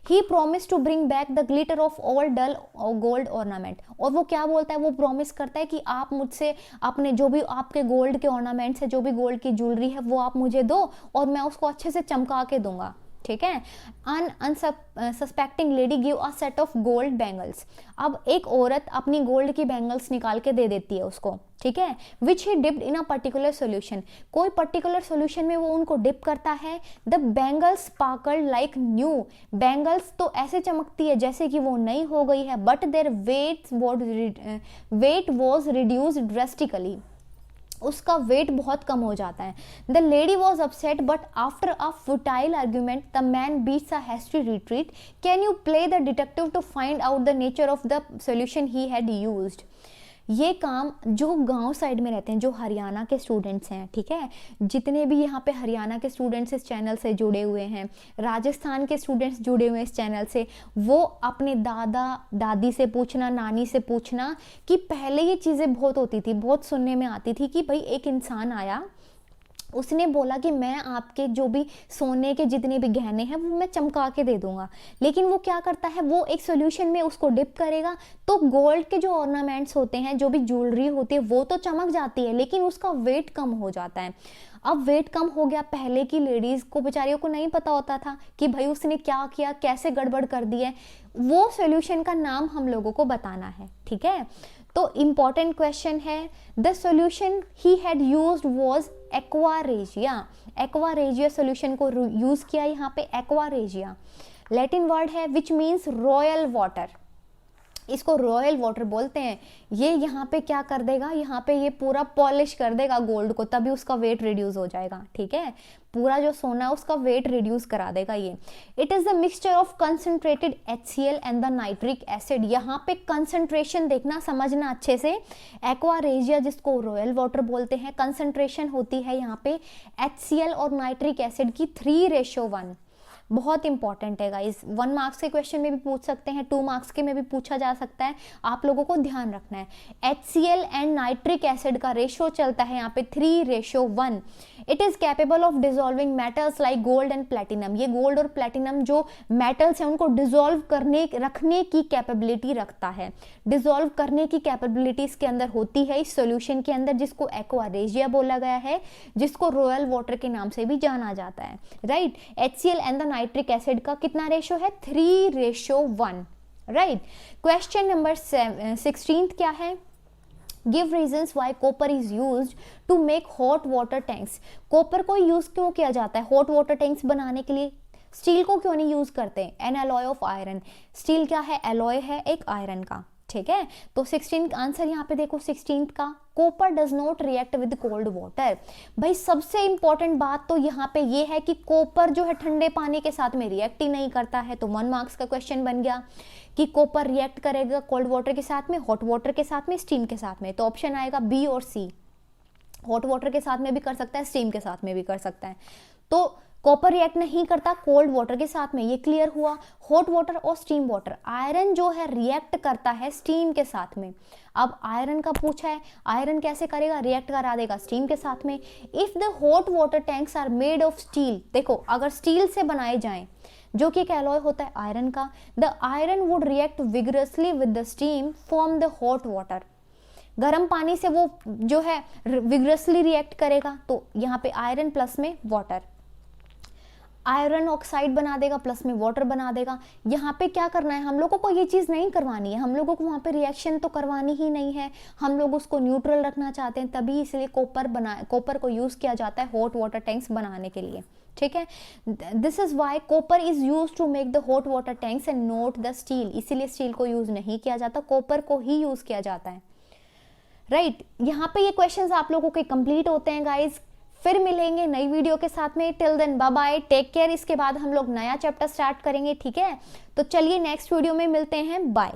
He promise to bring back the glitter of all dull gold ornament, और वो क्या बोलता है, वो प्रॉमिस करता है कि आप मुझसे अपने जो भी आपके गोल्ड के ऑर्नामेंट्स है, जो भी गोल्ड की ज्वेलरी है, वो आप मुझे दो और मैं उसको अच्छे से चमका के दूंगा, ठीक है। Unsuspecting lady give a set of gold bangles, अब एक औरत अपनी गोल्ड की बैंगल्स निकाल के दे देती है उसको, ठीक है। Which he dipped in a particular solution, कोई पर्टिकुलर सोल्यूशन में वो उनको डिप करता है। The bangles sparkled like new, bangles तो ऐसे चमकती है जैसे कि वो नई हो गई है, but their weight was reduced drastically, उसका वेट बहुत कम हो जाता है। The lady was upset but after a futile argument the man beats a hasty retreat, can you play the detective to find out the nature of the solution he had used. ये काम जो गांव side में रहते हैं, जो हरियाणा के students हैं, ठीक है, जितने भी यहाँ पे हरियाणा के स्टूडेंट्स इस चैनल से जुड़े हुए हैं, राजस्थान के स्टूडेंट्स जुड़े हुए हैं इस चैनल से, वो अपने दादा दादी से पूछना, नानी से पूछना कि पहले ये चीज़ें बहुत होती थी, बहुत सुनने में आती थी कि भाई एक इंसान आया, उसने बोला कि मैं आपके जो भी सोने के जितने भी गहने हैं वो मैं चमका के दे दूंगा, लेकिन वो क्या करता है, वो एक सॉल्यूशन में उसको डिप करेगा तो गोल्ड के जो ऑर्नामेंट्स होते हैं, जो भी ज्वेलरी होती है, वो तो चमक जाती है, लेकिन उसका वेट कम हो जाता है। अब वेट कम हो गया, पहले की लेडीज को बेचारियों को नहीं पता होता था कि भाई उसने क्या किया, कैसे गड़बड़ कर दी है, वो सॉल्यूशन का नाम हम लोगों को बताना है, ठीक है। तो इंपॉर्टेंट क्वेश्चन है, the solution he had used was aqua regia, aqua regia solution को यूज किया यहाँ पे, एक्वा रेजिया लैटिन वर्ड है विच मीन्स रॉयल वाटर, इसको रॉयल वाटर बोलते हैं। ये यहाँ पे क्या कर देगा, यहाँ पे ये पूरा पॉलिश कर देगा गोल्ड को, तभी उसका वेट रिड्यूस हो जाएगा, ठीक है। पूरा जो सोना है उसका वेट रिड्यूस करा देगा ये। It is the mixture of concentrated HCl and the nitric acid. यहाँ पे कंसंट्रेशन देखना, समझना अच्छे से। एक्वा रेजिया जिसको रॉयल वाटर बोलते हैं, कंसंट्रेशन होती है यहाँ पे HCl और नाइट्रिक एसिड की 3:1। बहुत इंपॉर्टेंट है गाइस, 1 मार्क्स के क्वेश्चन में भी पूछ सकते हैं, 2 मार्क्स के में भी पूछा जा सकता है, आप लोगों को ध्यान रखना है। HCl एंड नाइट्रिक एसिड का रेशो चलता है यहाँ पे 3:1। It is capable of dissolving metals like gold and platinum. ये गोल्ड और प्लेटिनम जो मेटल्स हैं उनको डिजोल्व करने रखने की कैपेबिलिटी रखता है। डिजोल्व करने की कैपेबिलिटी इसके अंदर होती है इस सॉल्यूशन के अंदर, जिसको एक्वा रेजिया बोला गया है, जिसको रॉयल वाटर के नाम से भी जाना जाता है, right. HCl and the nitric acid का कितना रेशो है, 3:1, राइट। क्वेश्चन नंबर 16 क्या है, give reasons why copper is used to make hot water tanks. Copper को यूज क्यों किया जाता है हॉट वाटर टैंक्स बनाने के लिए, स्टील को क्यों नहीं यूज करते, N alloy of iron. Steel क्या है, एलॉय है एक आयरन का, ठीक है। तो 16 आंसर यहाँ पे देखो 16 का, copper does not react with cold water. भाई सबसे इंपॉर्टेंट बात तो यहाँ पे ये है कि कॉपर जो है ठंडे पानी के साथ में रिएक्ट ही नहीं करता है। तो 1 मार्क्स का क्वेश्चन बन गया कि कॉपर रिएक्ट करेगा कोल्ड वाटर के साथ में, हॉट वाटर के साथ में, स्टीम के साथ में। तो ऑप्शन आएगा बी और सी, हॉट वाटर के साथ में भी कर सकता है, स्टीम के साथ में भी कर सकता है। तो कॉपर रिएक्ट नहीं करता कोल्ड वाटर के साथ में, ये क्लियर हुआ। हॉट वाटर और स्टीम वाटर, आयरन जो है रिएक्ट करता है स्टीम के साथ में। अब आयरन का पूछा है, आयरन कैसे करेगा, रिएक्ट करा देगा स्टीम के साथ में। If the hot water tanks are made of steel, देखो अगर स्टील से बनाए जाएं, जो कि एक एलॉय होता है आयरन का, the iron would react vigorously with the steam from the hot water. गर्म पानी से वो जो है विगरसली रिएक्ट करेगा, तो यहाँ पे आयरन प्लस में वाटर, आयरन ऑक्साइड बना देगा, प्लस में वाटर बना देगा। यहाँ पे क्या करना है, हम लोगों को ये चीज़ नहीं करवानी है, हम लोगों को वहाँ पे रिएक्शन तो करवानी ही नहीं है, हम लोग उसको न्यूट्रल रखना चाहते हैं, तभी इसलिए कॉपर को यूज़ किया जाता है हॉट वाटर टैंक्स बनाने के लिए, ठीक है। This is why copper is use to make the hot water tanks and not the steel. इसीलिए स्टील को यूज नहीं किया जाता, कॉपर को ही यूज किया जाता है, राइट। यहाँ पे ये क्वेश्चंस आप लोगों के कंप्लीट होते हैं गाइज। फिर मिलेंगे नई वीडियो के साथ में, till then bye bye, take care. इसके बाद हम लोग नया चैप्टर स्टार्ट करेंगे, ठीक है। तो चलिए नेक्स्ट वीडियो में मिलते हैं, बाय।